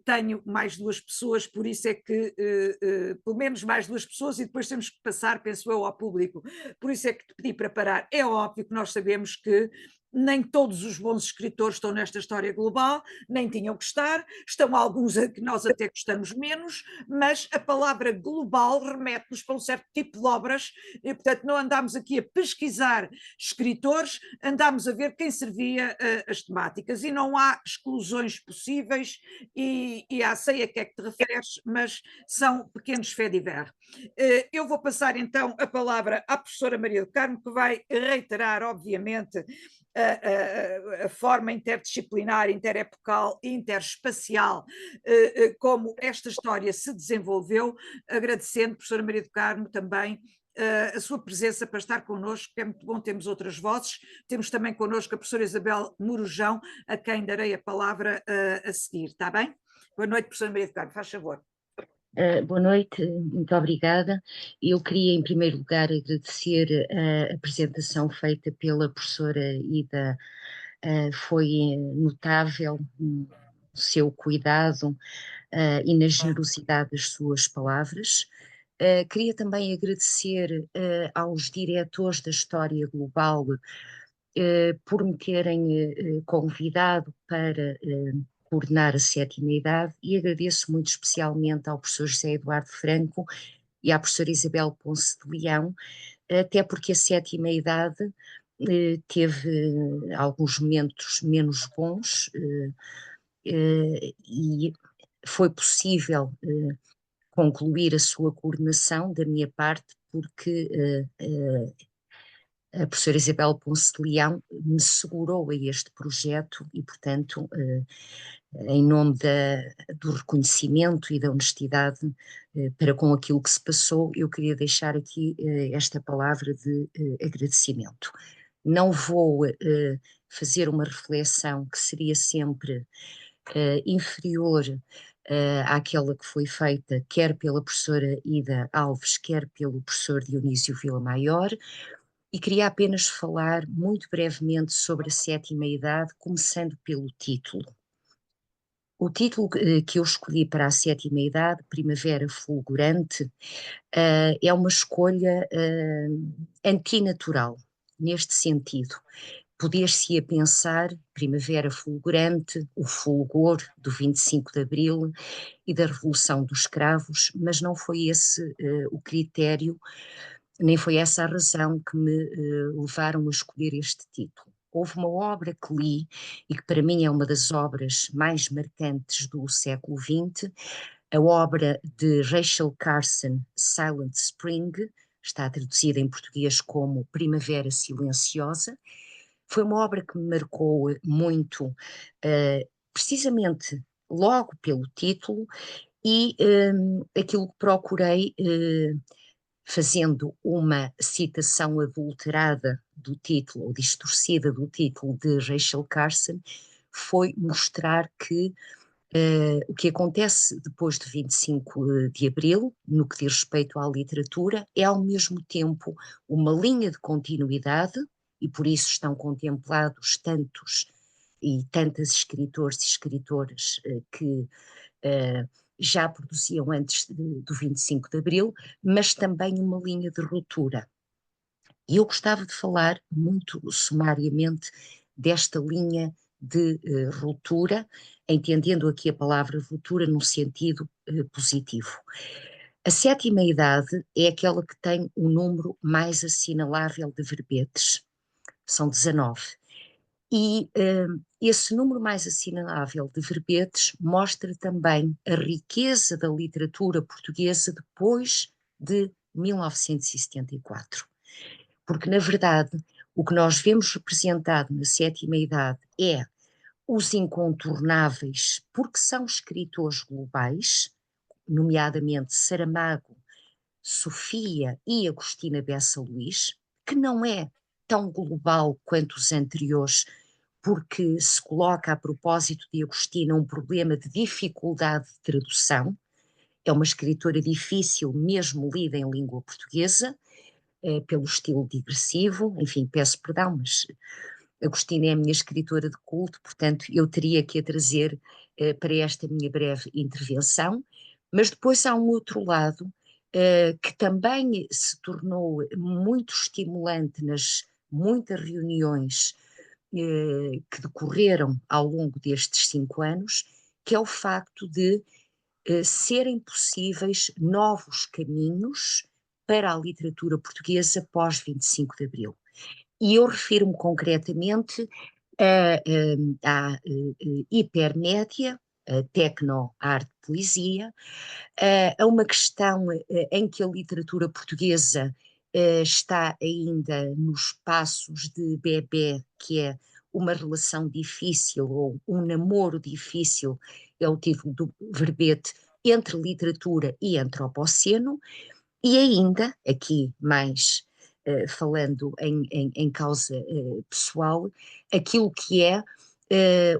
Speaker 2: Tenho mais duas pessoas, por isso é que, pelo menos mais duas pessoas, e depois temos que passar, penso eu, ao público. Por isso é que te pedi para parar. É óbvio que nós sabemos que nem todos os bons escritores estão nesta história global, nem tinham que estar, estão alguns a que nós até gostamos menos, mas a palavra global remete-nos para um certo tipo de obras, e portanto não andámos aqui a pesquisar escritores, andámos a ver quem servia as temáticas, e não há exclusões possíveis, e sei a que é que te referes, mas são pequenos faits divers. Eu vou passar então a palavra à professora Maria do Carmo, que vai reiterar, obviamente, a forma interdisciplinar, interepocal e interespacial como esta história se desenvolveu, agradecendo, professora Maria do Carmo, também a sua presença para estar connosco, que é muito bom, temos outras vozes, temos também connosco a professora Isabel Murujão, a quem darei a palavra a seguir, está bem? Boa noite, professora Maria do Carmo, faz favor.
Speaker 6: Boa noite, muito obrigada. Eu queria, em primeiro lugar, agradecer a apresentação feita pela professora Ida. Foi notável o seu cuidado e na generosidade das suas palavras. Queria também agradecer aos diretores da História Global por me terem convidado para coordenar a sétima idade, e agradeço muito especialmente ao professor José Eduardo Franco e à professora Isabel Ponce de Leão, até porque a sétima idade teve alguns momentos menos bons e foi possível concluir a sua coordenação da minha parte porque a professora Isabel Ponce de Leão me segurou a este projeto e, portanto, em nome do reconhecimento e da honestidade para com aquilo que se passou, eu queria deixar aqui esta palavra de agradecimento. Não vou fazer uma reflexão que seria sempre inferior àquela que foi feita quer pela professora Ida Alves, quer pelo professor Dionísio Vila-Maior, e queria apenas falar muito brevemente sobre a sétima idade, começando pelo título. O título que eu escolhi para a sétima idade, Primavera Fulgurante, é uma escolha antinatural, neste sentido. Poder-se-ia pensar Primavera Fulgurante, o fulgor do 25 de Abril e da Revolução dos Escravos, mas não foi esse o critério, nem foi essa a razão que me levaram a escolher este título. Houve uma obra que li e que para mim é uma das obras mais marcantes do século XX, a obra de Rachel Carson, Silent Spring, está traduzida em português como Primavera Silenciosa. Foi uma obra que me marcou muito, precisamente logo pelo título e aquilo que procurei, fazendo uma citação adulterada do título, ou distorcida do título de Rachel Carson, foi mostrar que o que acontece depois de 25 de Abril, no que diz respeito à literatura, é ao mesmo tempo uma linha de continuidade, e por isso estão contemplados tantos e tantas escritores e escritoras que já produziam antes do 25 de Abril, mas também uma linha de ruptura. E eu gostava de falar muito sumariamente desta linha de ruptura, entendendo aqui a palavra ruptura no sentido positivo. A sétima idade é aquela que tem o número mais assinalável de verbetes, são 19. E esse número mais assinalável de verbetes mostra também a riqueza da literatura portuguesa depois de 1974. Porque, na verdade, o que nós vemos representado na sétima idade é os incontornáveis, porque são escritores globais, nomeadamente Saramago, Sofia e Agostina Bessa Luís, que não é tão global quanto os anteriores, porque se coloca a propósito de Agostina um problema de dificuldade de tradução. É uma escritora difícil, mesmo lida em língua portuguesa, pelo estilo digressivo, enfim, peço perdão, mas Agostina é a minha escritora de culto, portanto eu teria que a trazer para esta minha breve intervenção, mas depois há um outro lado que também se tornou muito estimulante nas muitas reuniões que decorreram ao longo destes 5 anos, que é o facto de serem possíveis novos caminhos para a literatura portuguesa pós 25 de Abril. E eu refiro-me concretamente à hipermédia, a tecno-arte poesia, a uma questão em que a literatura portuguesa está ainda nos passos de bebé, que é uma relação difícil ou um namoro difícil, é o título do verbete, entre literatura e antropoceno, e ainda, aqui mais falando em causa pessoal, aquilo que é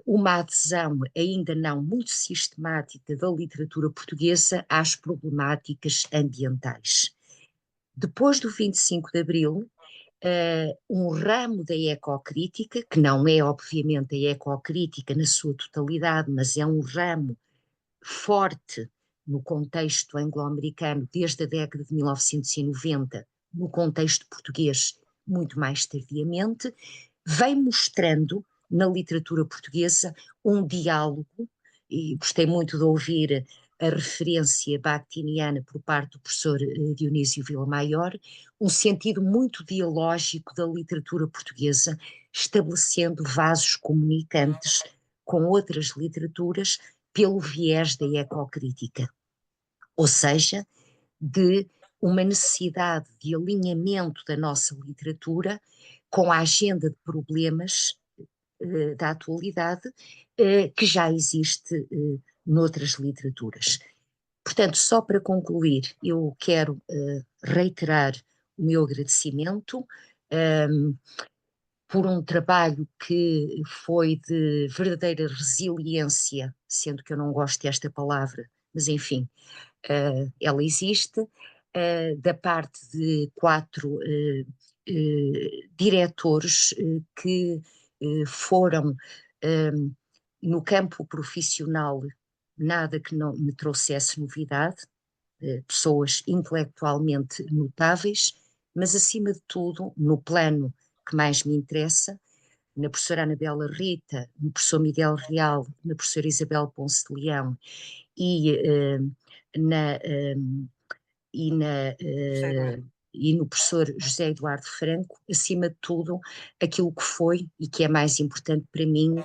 Speaker 6: uma adesão ainda não muito sistemática da literatura portuguesa às problemáticas ambientais. Depois do 25 de Abril, um ramo da ecocrítica, que não é obviamente a ecocrítica na sua totalidade, mas é um ramo forte no contexto anglo-americano desde a década de 1990, no contexto português muito mais tardiamente, vem mostrando na literatura portuguesa um diálogo, e gostei muito de ouvir a referência bakhtiniana por parte do professor Dionísio Vila-Maior, um sentido muito dialógico da literatura portuguesa, estabelecendo vasos comunicantes com outras literaturas pelo viés da ecocrítica, ou seja, de uma necessidade de alinhamento da nossa literatura com a agenda de problemas da atualidade que já existe noutras literaturas. Portanto, só para concluir, eu quero reiterar o meu agradecimento por um trabalho que foi de verdadeira resiliência, sendo que eu não gosto desta palavra, mas enfim, ela existe, da parte de 4 diretores que foram no campo profissional nada que não me trouxesse novidade, pessoas intelectualmente notáveis, mas acima de tudo, no plano que mais me interessa, na professora Anabela Rita, no professor Miguel Real, na professora Isabel Ponce de Leão e no professor José Eduardo Franco, acima de tudo, aquilo que foi, e que é mais importante para mim,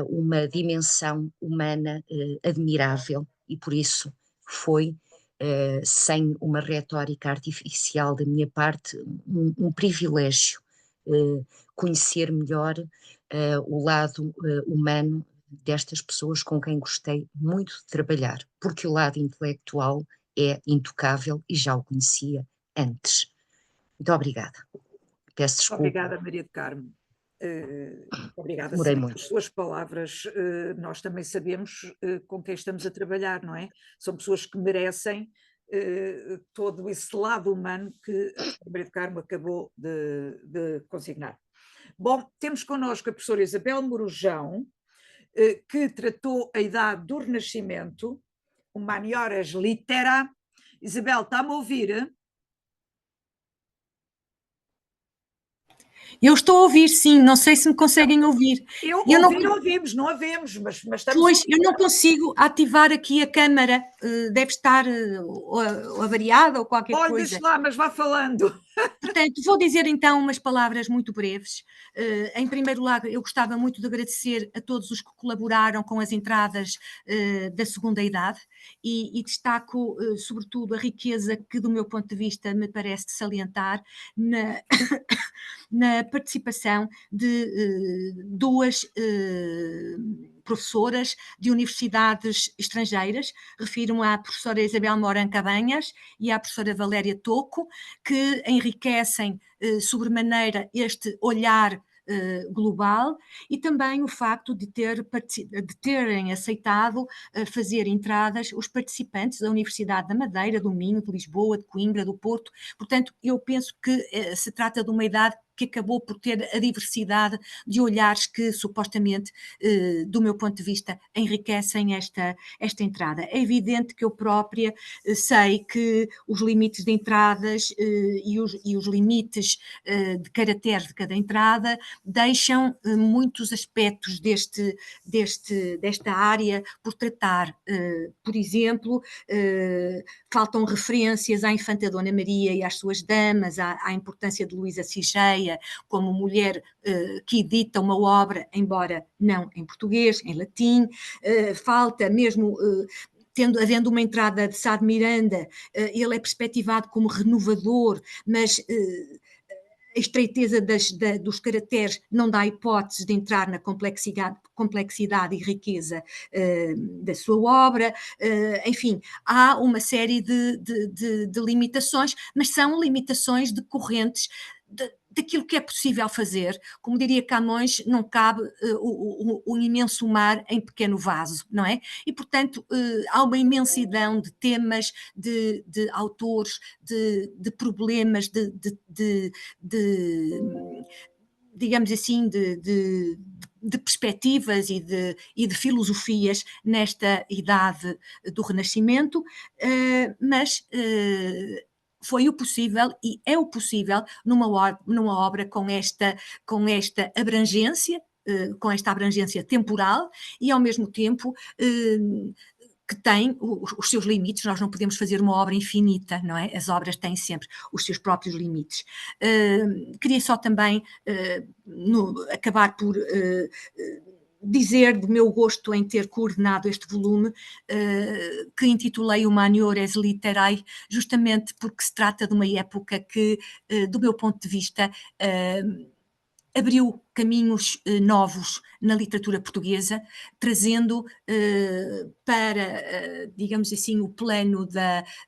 Speaker 6: uma dimensão humana admirável, e por isso foi sem uma retórica artificial da minha parte, um privilégio conhecer melhor o lado humano destas pessoas com quem gostei muito de trabalhar, porque o lado intelectual é intocável e já o conhecia antes. Muito obrigada. Peço desculpa.
Speaker 2: Obrigada, Maria do Carmo. Obrigada,
Speaker 6: Demorei
Speaker 2: sim,
Speaker 6: muito.
Speaker 2: pelas suas palavras. Nós também sabemos com quem estamos a trabalhar, não é? São pessoas que merecem todo esse lado humano que a Maria do Carmo acabou de consignar. Bom, temos connosco a professora Isabel Morujão, que tratou a idade do Renascimento, Humaniores Litera. Isabel, está-me a ouvir?
Speaker 7: Eu estou a ouvir, sim, não sei se me conseguem ouvir.
Speaker 2: Ouvimos, não a vemos, mas estamos
Speaker 7: Pois, eu não consigo ativar aqui a câmara, deve estar avariada ou qualquer
Speaker 2: Olha,
Speaker 7: coisa.
Speaker 2: deixa lá, mas vá falando.
Speaker 7: Portanto, vou dizer então umas palavras muito breves. Em primeiro lugar, eu gostava muito de agradecer a todos os que colaboraram com as entradas da segunda idade e destaco, sobretudo, a riqueza que, do meu ponto de vista, me parece salientar na participação de duas professoras de universidades estrangeiras, refiro-me à professora Isabel Moran Cabanhas e à professora Valéria Toco, que enriquecem sobremaneira este olhar global, e também o facto de terem aceitado fazer entradas os participantes da Universidade da Madeira, do Minho, de Lisboa, de Coimbra, do Porto. Portanto, eu penso que se trata de uma idade que acabou por ter a diversidade de olhares que, supostamente, do meu ponto de vista, enriquecem esta entrada. É evidente que eu própria sei que os limites de entradas e os limites de caracteres de cada entrada deixam muitos aspectos desta área por tratar. Por exemplo, faltam referências à Infanta Dona Maria e às suas damas, à importância de Luísa Cigeia como mulher que edita uma obra, embora não em português, em latim. Falta mesmo... havendo uma entrada de Sá de Miranda, ele é perspectivado como renovador, mas a estreiteza dos caracteres não dá hipótese de entrar na complexidade e riqueza da sua obra. Enfim, há uma série de limitações, mas são limitações decorrentes daquilo que é possível fazer. Como diria Camões, não cabe o imenso mar em pequeno vaso, não é? E, portanto, há uma imensidão de temas, de autores, de problemas, digamos assim, de perspectivas e de filosofias nesta idade do Renascimento, mas foi o possível e é o possível numa obra com esta abrangência, com esta abrangência temporal e, ao mesmo tempo, que tem os seus limites. Nós não podemos fazer uma obra infinita, não é? As obras têm sempre os seus próprios limites. Queria só também acabar por dizer do meu gosto em ter coordenado este volume, que intitulei Humaniores Literae, justamente porque se trata de uma época que, do meu ponto de vista, abriu caminhos novos na literatura portuguesa, trazendo para, digamos assim, o plano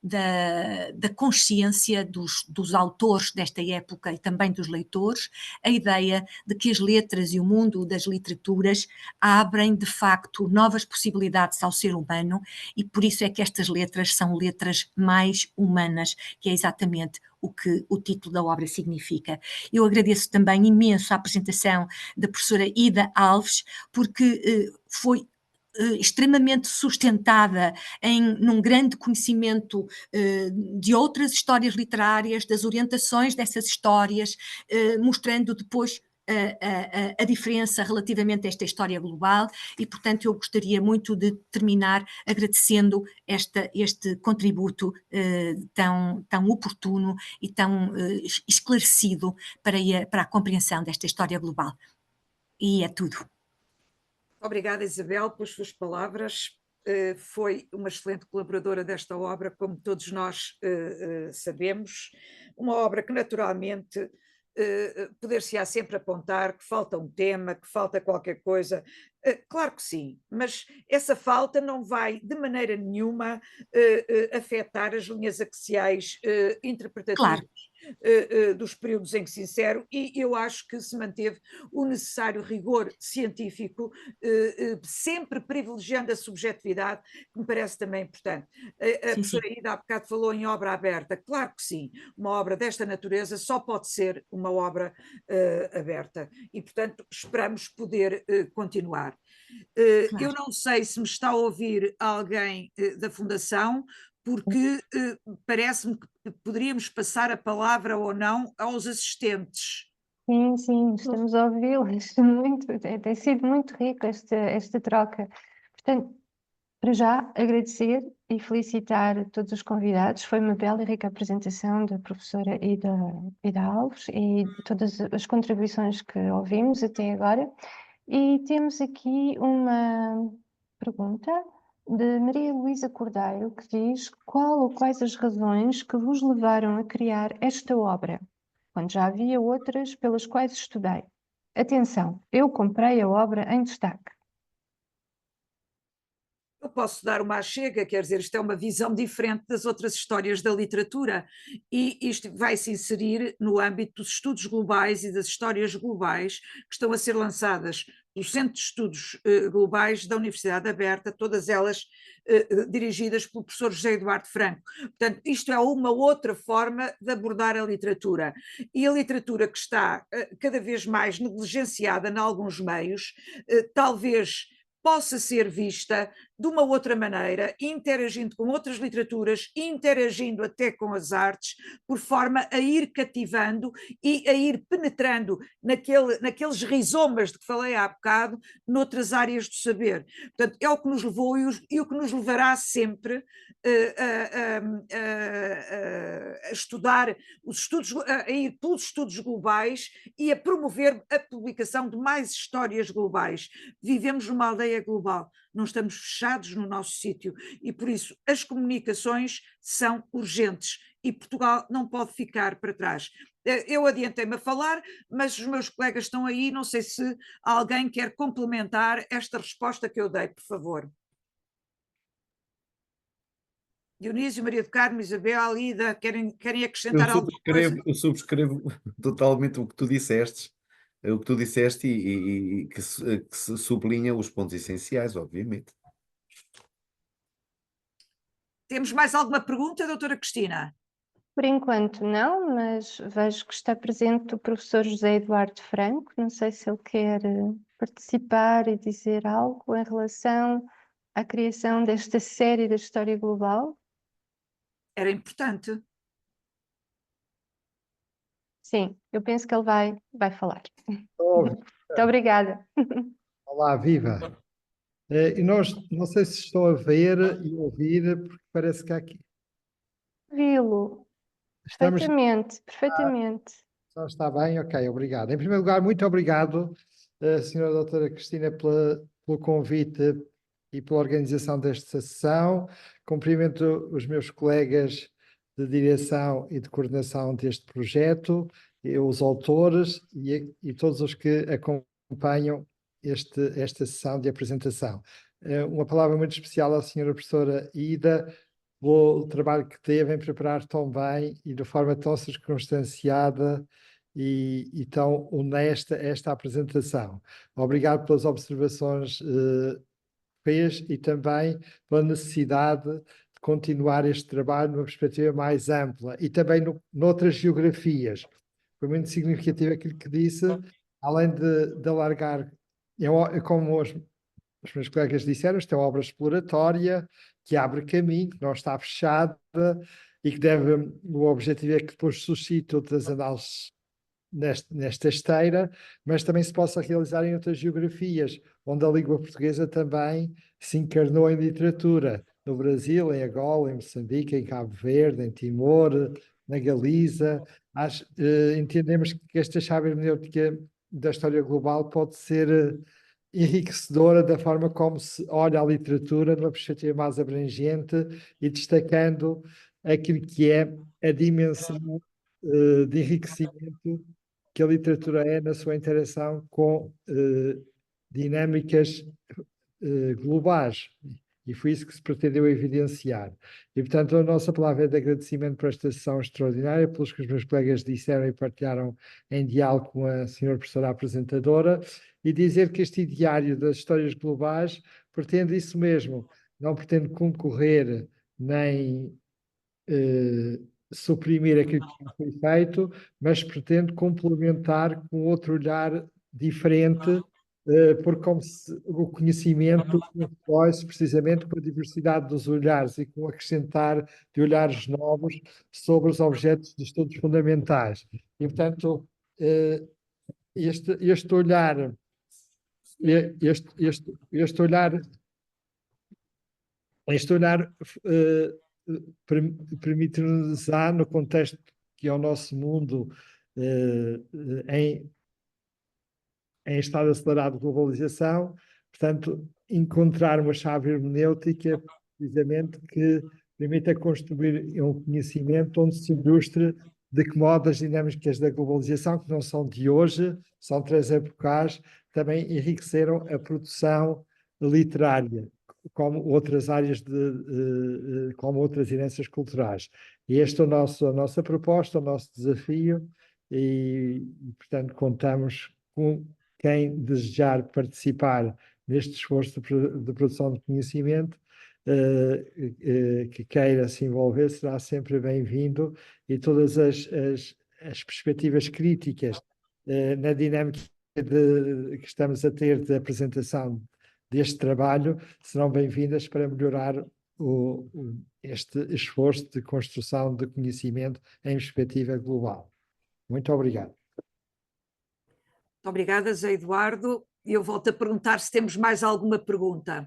Speaker 7: da consciência dos autores desta época e também dos leitores, a ideia de que as letras e o mundo das literaturas abrem, de facto, novas possibilidades ao ser humano, e por isso é que estas letras são letras mais humanas, que é exatamente o que o título da obra significa. Eu agradeço também imenso a apresentação da professora Ida Alves, porque foi extremamente sustentada num grande conhecimento de outras histórias literárias, das orientações dessas histórias, mostrando depois a diferença relativamente a esta história global, e, portanto, eu gostaria muito de terminar agradecendo este contributo tão oportuno e tão esclarecido para a compreensão desta história global. E é tudo.
Speaker 2: Obrigada, Isabel, pelas suas palavras. foi uma excelente colaboradora desta obra, como todos nós sabemos, uma obra que naturalmente poder-se-á sempre apontar que falta um tema, que falta qualquer coisa. Claro que sim, mas essa falta não vai de maneira nenhuma afetar as linhas axiais interpretativas
Speaker 7: Claro,
Speaker 2: dos períodos em que se insere, e eu acho que se manteve o necessário rigor científico, sempre privilegiando a subjetividade, que me parece também importante. A
Speaker 7: sim, sim.
Speaker 2: professora Ida há bocado falou em obra aberta. Claro que sim, uma obra desta natureza só pode ser uma obra aberta, e portanto esperamos poder continuar. Eu
Speaker 7: Claro.
Speaker 2: não sei se me está a ouvir alguém da Fundação, porque parece-me que poderíamos passar a palavra ou não aos assistentes.
Speaker 1: Sim, sim, estamos a ouvi-las muito, tem sido muito rico esta troca. Portanto, para já agradecer e felicitar todos os convidados. Foi uma bela e rica apresentação da professora Ida Alves e todas as contribuições que ouvimos até agora. E temos aqui uma pergunta de Maria Luísa Cordeiro, que diz: qual ou quais as razões que vos levaram a criar esta obra, quando já havia outras pelas quais estudei? Atenção, eu comprei a obra em destaque.
Speaker 2: Eu posso dar uma chega, quer dizer, isto é uma visão diferente das outras histórias da literatura, e isto vai se inserir no âmbito dos estudos globais e das histórias globais que estão a ser lançadas pelo Centro de Estudos Globais da Universidade Aberta, todas elas dirigidas pelo professor José Eduardo Franco. Portanto, isto é uma outra forma de abordar a literatura, e a literatura que está cada vez mais negligenciada em alguns meios, talvez possa ser vista de uma outra maneira, interagindo com outras literaturas, interagindo até com as artes, por forma a ir cativando e a ir penetrando naqueles rizomas de que falei há bocado, noutras áreas do saber. Portanto, é o que nos levou e o que nos levará sempre a estudar os estudos, a ir pelos estudos globais e a promover a publicação de mais histórias globais. Vivemos numa aldeia global, não estamos fechados no nosso sítio, e por isso as comunicações são urgentes e Portugal não pode ficar para trás. Eu adiantei-me a falar, mas os meus colegas estão aí, não sei se alguém quer complementar esta resposta que eu dei, por favor. Dionísio, Maria do Carmo, Isabel, Ida, querem acrescentar alguma coisa?
Speaker 4: Eu subscrevo totalmente o que tu disseste, e que se sublinha os pontos essenciais, obviamente.
Speaker 2: Temos mais alguma pergunta, doutora Cristina?
Speaker 1: Por enquanto não, mas vejo que está presente o professor José Eduardo Franco. Não sei se ele quer participar e dizer algo em relação à criação desta série da História Global.
Speaker 2: Era importante.
Speaker 1: Sim, eu penso que ele vai falar.
Speaker 8: Oh,
Speaker 1: Muito obrigada.
Speaker 8: olá, viva! E nós, não sei se estão a ver e ouvir, porque parece que há aqui.
Speaker 1: Vi-lo
Speaker 8: Estamos.
Speaker 1: perfeitamente.
Speaker 8: Só está bem? Ok, obrigado. Em primeiro lugar, muito obrigado, senhora doutora Cristina, pelo convite e pela organização desta sessão. Cumprimento os meus colegas de direção e de coordenação deste projeto, e os autores e todos os que acompanham esta sessão de apresentação. Uma palavra muito especial à senhora professora Ida, pelo trabalho que teve em preparar tão bem e de forma tão circunstanciada e tão honesta esta apresentação. Obrigado pelas observações que fez e também pela necessidade de continuar este trabalho numa perspectiva mais ampla e também noutras geografias. Foi muito significativo aquilo que disse, além de alargar, como os meus colegas disseram, isto é uma obra exploratória que abre caminho, que não está fechada e que o objetivo é que depois suscite outras análises nesta esteira, mas também se possa realizar em outras geografias, onde a língua portuguesa também se encarnou em literatura, no Brasil, em Angola, em Moçambique, em Cabo Verde, em Timor, na Galiza. Entendemos que esta chave hermenêutica da história global pode ser enriquecedora da forma como se olha a literatura numa perspectiva mais abrangente e destacando aquilo que é a dimensão de enriquecimento que a literatura é na sua interação com dinâmicas globais. E foi isso que se pretendeu evidenciar. E, portanto, a nossa palavra é de agradecimento por esta sessão extraordinária, pelos que os meus colegas disseram e partilharam em diálogo com a senhora professora apresentadora, e dizer que este ideário das histórias globais pretende isso mesmo, não pretende concorrer nem suprimir aquilo que foi feito, mas pretende complementar com outro olhar diferente, porque como o conhecimento constrói-se precisamente com a diversidade dos olhares e com o acrescentar de olhares novos sobre os objetos de estudos fundamentais. E, portanto, este olhar, este olhar permite-nos, no contexto que é o nosso mundo em estado acelerado de globalização, portanto, encontrar uma chave hermenêutica, precisamente, que permita construir um conhecimento onde se ilustre de que modo as dinâmicas da globalização, que não são de hoje, são transepocais, também enriqueceram a produção literária, como outras áreas como outras heranças culturais. E esta é a nossa proposta, o nosso desafio, e portanto, contamos com quem desejar participar neste esforço de produção de conhecimento, que queira se envolver, será sempre bem-vindo, e todas as perspectivas críticas na dinâmica que estamos a ter de apresentação deste trabalho serão bem-vindas para melhorar este esforço de construção de conhecimento em perspectiva global. Muito obrigado.
Speaker 2: Muito obrigada, Zé Eduardo. E eu volto a perguntar se temos mais alguma pergunta.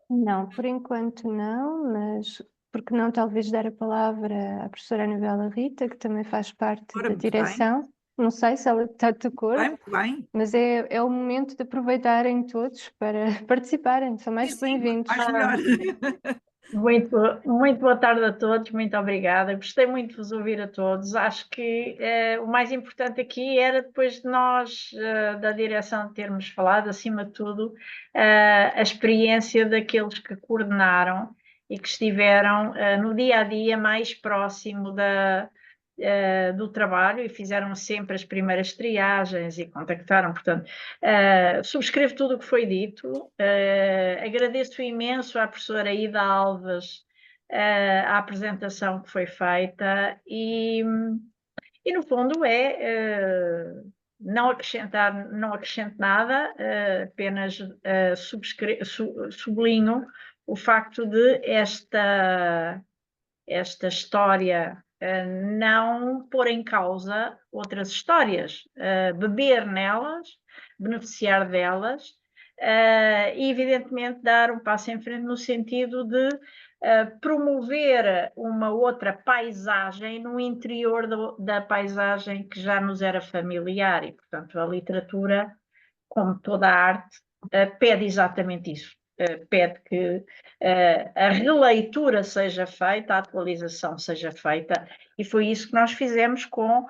Speaker 1: Não, por enquanto não, mas porque não talvez dar a palavra à professora Anabela Rita, que também faz parte da direção. Não sei se ela está de acordo,
Speaker 2: muito bem.
Speaker 1: Mas é o momento de aproveitarem todos para participarem, são mais bem-vindos.
Speaker 9: Muito boa tarde a todos, muito obrigada. Gostei muito de vos ouvir a todos. Acho que o mais importante aqui era, depois de nós, da direção, termos falado, acima de tudo, a experiência daqueles que coordenaram e que estiveram no dia a dia mais próximo do trabalho e fizeram sempre as primeiras triagens e contactaram, portanto, subscrevo tudo o que foi dito, agradeço imenso à professora Ida Alves a apresentação que foi feita e no fundo não acrescento nada, apenas sublinho o facto de esta história não pôr em causa outras histórias, beber nelas, beneficiar delas e, evidentemente, dar um passo em frente no sentido de promover uma outra paisagem no interior da paisagem que já nos era familiar e, portanto, a literatura, como toda a arte, pede exatamente isso. Pede que a releitura seja feita, a atualização seja feita, e foi isso que nós fizemos com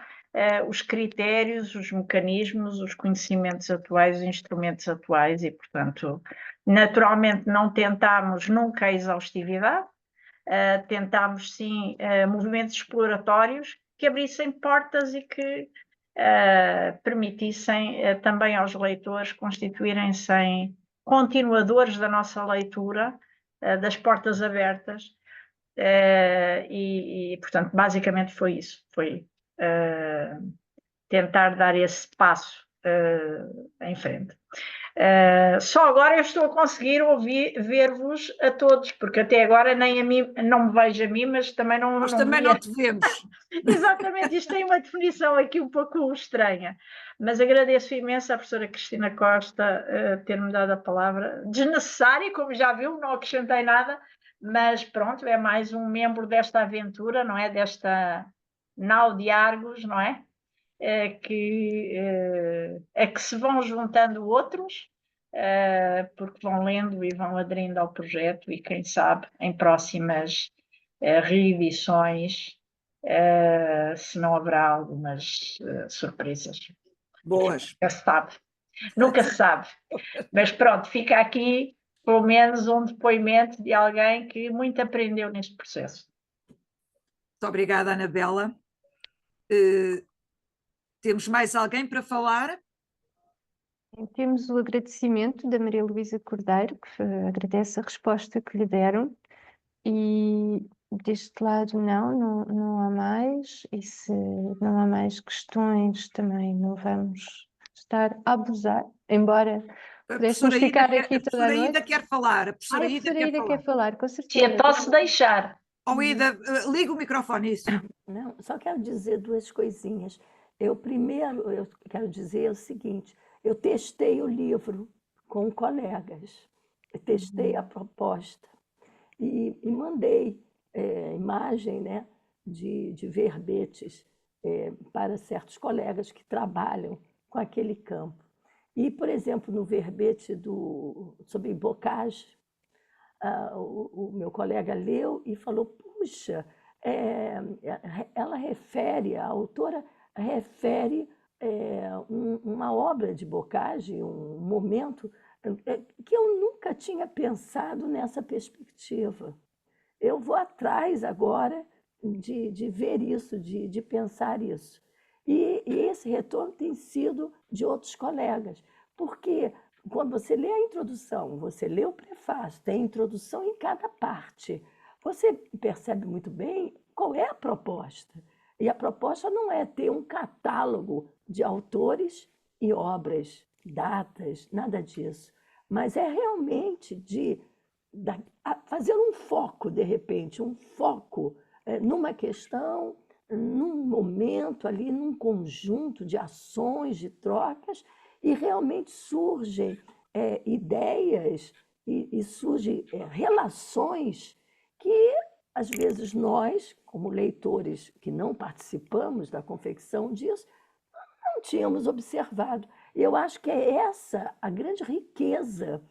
Speaker 9: os critérios, os mecanismos, os conhecimentos atuais, os instrumentos atuais, e, portanto, naturalmente não tentámos nunca a exaustividade, tentámos sim movimentos exploratórios que abrissem portas e que permitissem também aos leitores constituírem-se em continuadores da nossa leitura, das portas abertas, e, portanto, basicamente foi isso, foi tentar dar esse passo em frente. Só agora eu estou a conseguir ver-vos a todos, porque até agora nem a mim, não me vejo a mim, mas também não...
Speaker 2: Nós também não te vemos.
Speaker 9: Exatamente, isto tem uma definição aqui um pouco estranha, mas agradeço imenso à professora Cristina Costa ter-me dado a palavra, desnecessária, como já viu, não acrescentei nada, mas pronto, é mais um membro desta aventura, não é? Desta nau de Argos, não é? A que se vão juntando outros porque vão lendo e vão aderindo ao projeto e quem sabe em próximas reedições se não haverá algumas surpresas.
Speaker 2: Boas.
Speaker 9: Nunca se sabe. Nunca se sabe. Mas pronto, fica aqui pelo menos um depoimento de alguém que muito aprendeu neste processo.
Speaker 2: Muito obrigada, Anabela. Temos mais alguém para falar?
Speaker 1: Temos o agradecimento da Maria Luísa Cordeiro, que agradece a resposta que lhe deram, e deste lado não há mais, e se não há mais questões também não vamos estar a abusar, embora pudéssemos ficar aqui toda a noite.
Speaker 2: A professora Ida quer falar. A
Speaker 1: professora Ida quer falar, com
Speaker 9: Se a
Speaker 1: certeza.
Speaker 9: tosse deixar.
Speaker 2: Oh, Ida, liga o microfone, isso.
Speaker 3: Não, só quero dizer duas coisinhas. Primeiro, eu quero dizer o seguinte, eu testei o livro com colegas, eu testei a proposta e mandei imagem, né, de verbetes para certos colegas que trabalham com aquele campo. E, por exemplo, no verbete sobre bocage, o meu colega leu e falou, puxa, ela refere, a autora refere uma obra de Bocage, um momento que eu nunca tinha pensado nessa perspectiva. Eu vou atrás agora de ver isso, de pensar isso. E esse retorno tem sido de outros colegas, porque quando você lê a introdução, você lê o prefácio, tem introdução em cada parte, você percebe muito bem qual é a proposta. E a proposta não é ter um catálogo de autores e obras, datas, nada disso, mas é realmente de fazer um foco, de repente, um foco numa questão, num momento ali, num conjunto de ações, de trocas, e realmente surgem ideias e surgem relações que, às vezes, nós, como leitores que não participamos da confecção disso, não tínhamos observado. Eu acho que é essa a grande riqueza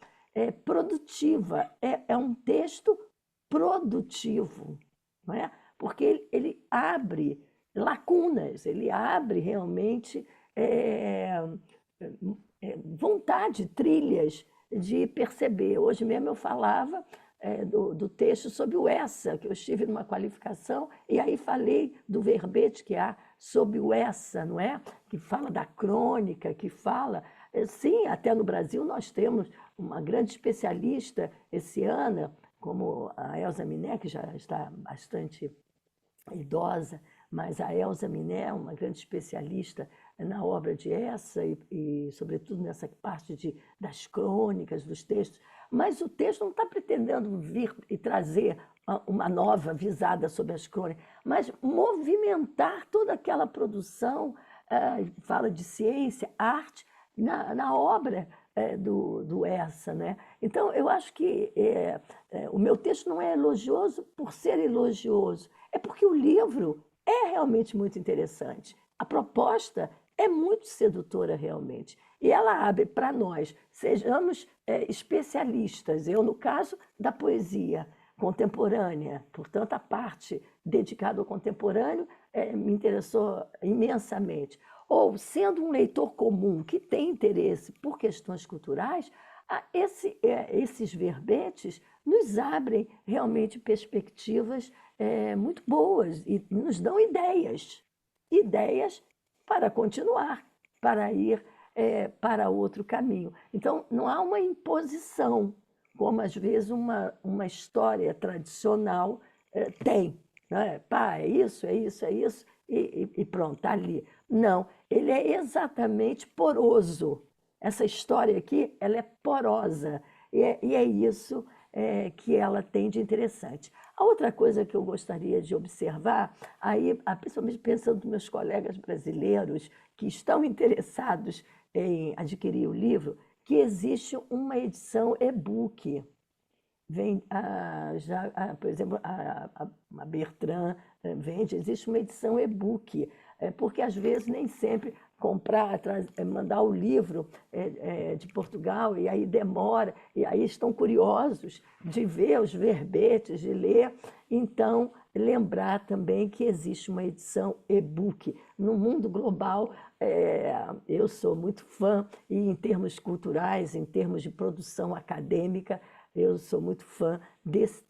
Speaker 3: produtiva. É um texto produtivo, não é? Porque ele abre lacunas, ele abre realmente vontade, trilhas de perceber. Hoje mesmo eu falava do texto sobre o essa, que eu estive numa qualificação, e aí falei do verbete que há sobre o essa, não é? Que fala da crônica, que fala... Sim, até no Brasil nós temos uma grande especialista esse ano, como a Elza Miné, que já está bastante idosa, mas a Elza Miné é uma grande especialista na obra de essa e sobretudo, nessa parte das crônicas, dos textos. Mas o texto não está pretendendo vir e trazer uma nova visada sobre as crônicas, mas movimentar toda aquela produção, fala de ciência, arte, na obra do essa, né? Então, eu acho que o meu texto não é elogioso por ser elogioso, é porque o livro é realmente muito interessante. A proposta é muito sedutora, realmente. E ela abre para nós, sejamos especialistas, eu, no caso, da poesia contemporânea, portanto, a parte dedicada ao contemporâneo me interessou imensamente. Ou, sendo um leitor comum que tem interesse por questões culturais, esses verbetes nos abrem realmente perspectivas muito boas e nos dão ideias para continuar, para ir para outro caminho. Então, não há uma imposição, como às vezes uma história tradicional tem. Né? Pá, é isso, e pronto, está ali. Não, ele é exatamente poroso. Essa história aqui, ela é porosa, e é isso que ela tem de interessante. A outra coisa que eu gostaria de observar, aí, principalmente pensando nos meus colegas brasileiros que estão interessados em adquirir o livro, que existe uma edição e-book. Por exemplo, a Bertrand vende, existe uma edição e-book. porque às vezes nem sempre comprar, mandar o livro de Portugal, e aí demora, e aí estão curiosos de ver os verbetes, de ler. Então, lembrar também que existe uma edição e-book. No mundo global, eu sou muito fã, e em termos culturais, em termos de produção acadêmica, eu sou muito fã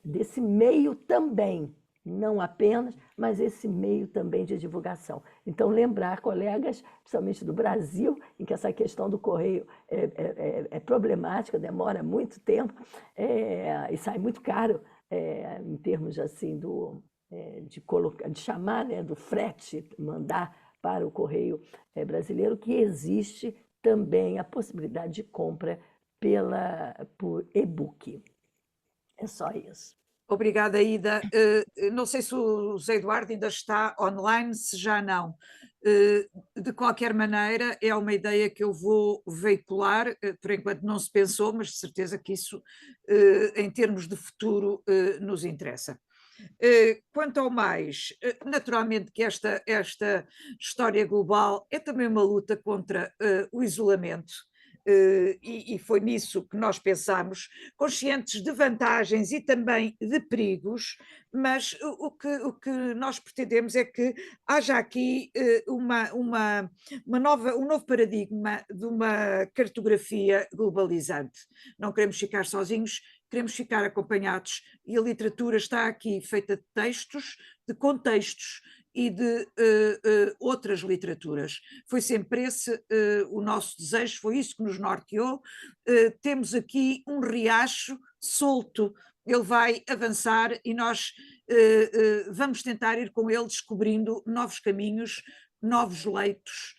Speaker 3: desse meio também, não apenas, mas esse meio também de divulgação. Então, lembrar colegas, principalmente do Brasil, em que essa questão do correio é problemática, demora muito tempo e sai muito caro em termos assim de chamar, né, do frete, mandar para o correio brasileiro, que existe também a possibilidade de compra por e-book. É só isso.
Speaker 2: Obrigada, Ida. Não sei se o José Eduardo ainda está online, se já não. De qualquer maneira, é uma ideia que eu vou veicular, por enquanto não se pensou, mas de certeza que isso, em termos de futuro, nos interessa. Quanto ao mais, naturalmente que esta história global é também uma luta contra o isolamento. E foi nisso que nós pensámos, conscientes de vantagens e também de perigos, mas o que nós pretendemos é que haja aqui um novo paradigma de uma cartografia globalizante. Não queremos ficar sozinhos, queremos ficar acompanhados, e a literatura está aqui feita de textos, de contextos e de outras literaturas. Foi sempre esse o nosso desejo, foi isso que nos norteou. Temos aqui um riacho solto, ele vai avançar e nós vamos tentar ir com ele descobrindo novos caminhos, novos leitos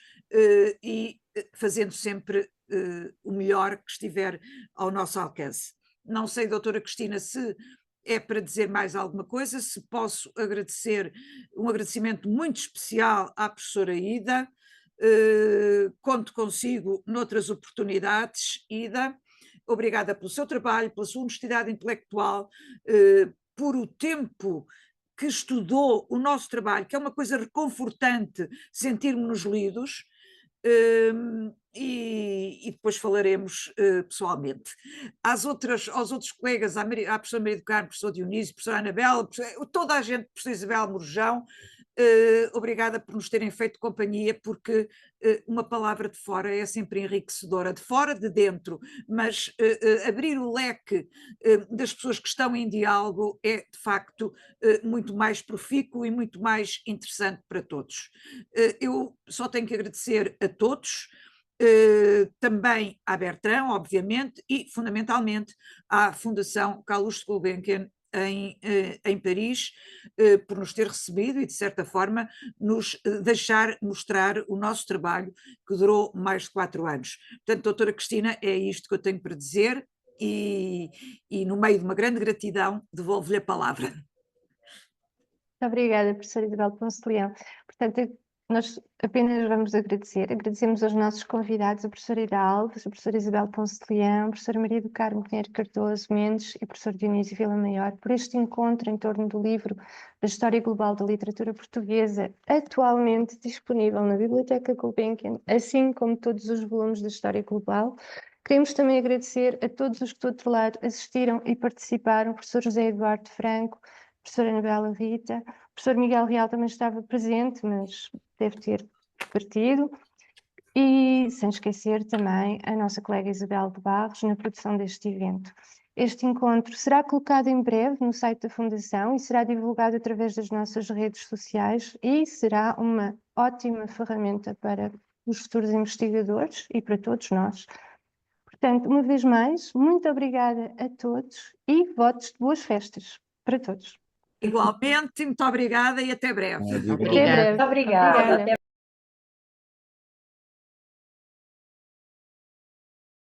Speaker 2: e fazendo sempre o melhor que estiver ao nosso alcance. Não sei, doutora Cristina, se é para dizer mais alguma coisa, se posso agradecer um agradecimento muito especial à professora Ida. Conto consigo noutras oportunidades, Ida. Obrigada pelo seu trabalho, pela sua honestidade intelectual, por o tempo que estudou o nosso trabalho, que é uma coisa reconfortante sentirmos-nos lidos. E depois falaremos pessoalmente. Aos outros colegas, à professora Maria do Carmo, professor Dionísio, professora Anabela, toda a gente, professora Isabel Morjão, obrigada por nos terem feito companhia, porque uma palavra de fora é sempre enriquecedora, de fora, de dentro, mas abrir o leque das pessoas que estão em diálogo é, de facto, muito mais profícuo e muito mais interessante para todos. Eu só tenho que agradecer a todos, também à Bertrand, obviamente, e fundamentalmente à Fundação Calouste Gulbenkian em Paris, por nos ter recebido e, de certa forma, nos deixar mostrar o nosso trabalho, que durou mais de 4 anos. Portanto, doutora Cristina, é isto que eu tenho para dizer e no meio de uma grande gratidão, devolvo-lhe a palavra.
Speaker 1: Muito obrigada, professora Isabel Ponce de Leão. Portanto, nós apenas vamos agradecer. Agradecemos aos nossos convidados, a professora Ida Alves, a professora Isabel Ponce de Leão, a professora Maria do Carmo Pinheiro Cardoso Mendes e o professor Dionísio Vila-Maior por este encontro em torno do livro da História Global da Literatura Portuguesa, atualmente disponível na Biblioteca Gulbenkian, assim como todos os volumes da História Global. Queremos também agradecer a todos os que do outro lado assistiram e participaram, o professor José Eduardo Franco, a professora Anabela Rita, o professor Miguel Real também estava presente, mas deve ter partido, e sem esquecer também a nossa colega Isabel de Barros na produção deste evento. Este encontro será colocado em breve no site da Fundação e será divulgado através das nossas redes sociais e será uma ótima ferramenta para os futuros investigadores e para todos nós. Portanto, uma vez mais, muito obrigada a todos e votos de boas festas para todos.
Speaker 2: Igualmente, muito obrigada e até breve.
Speaker 1: Até breve.
Speaker 9: Obrigada.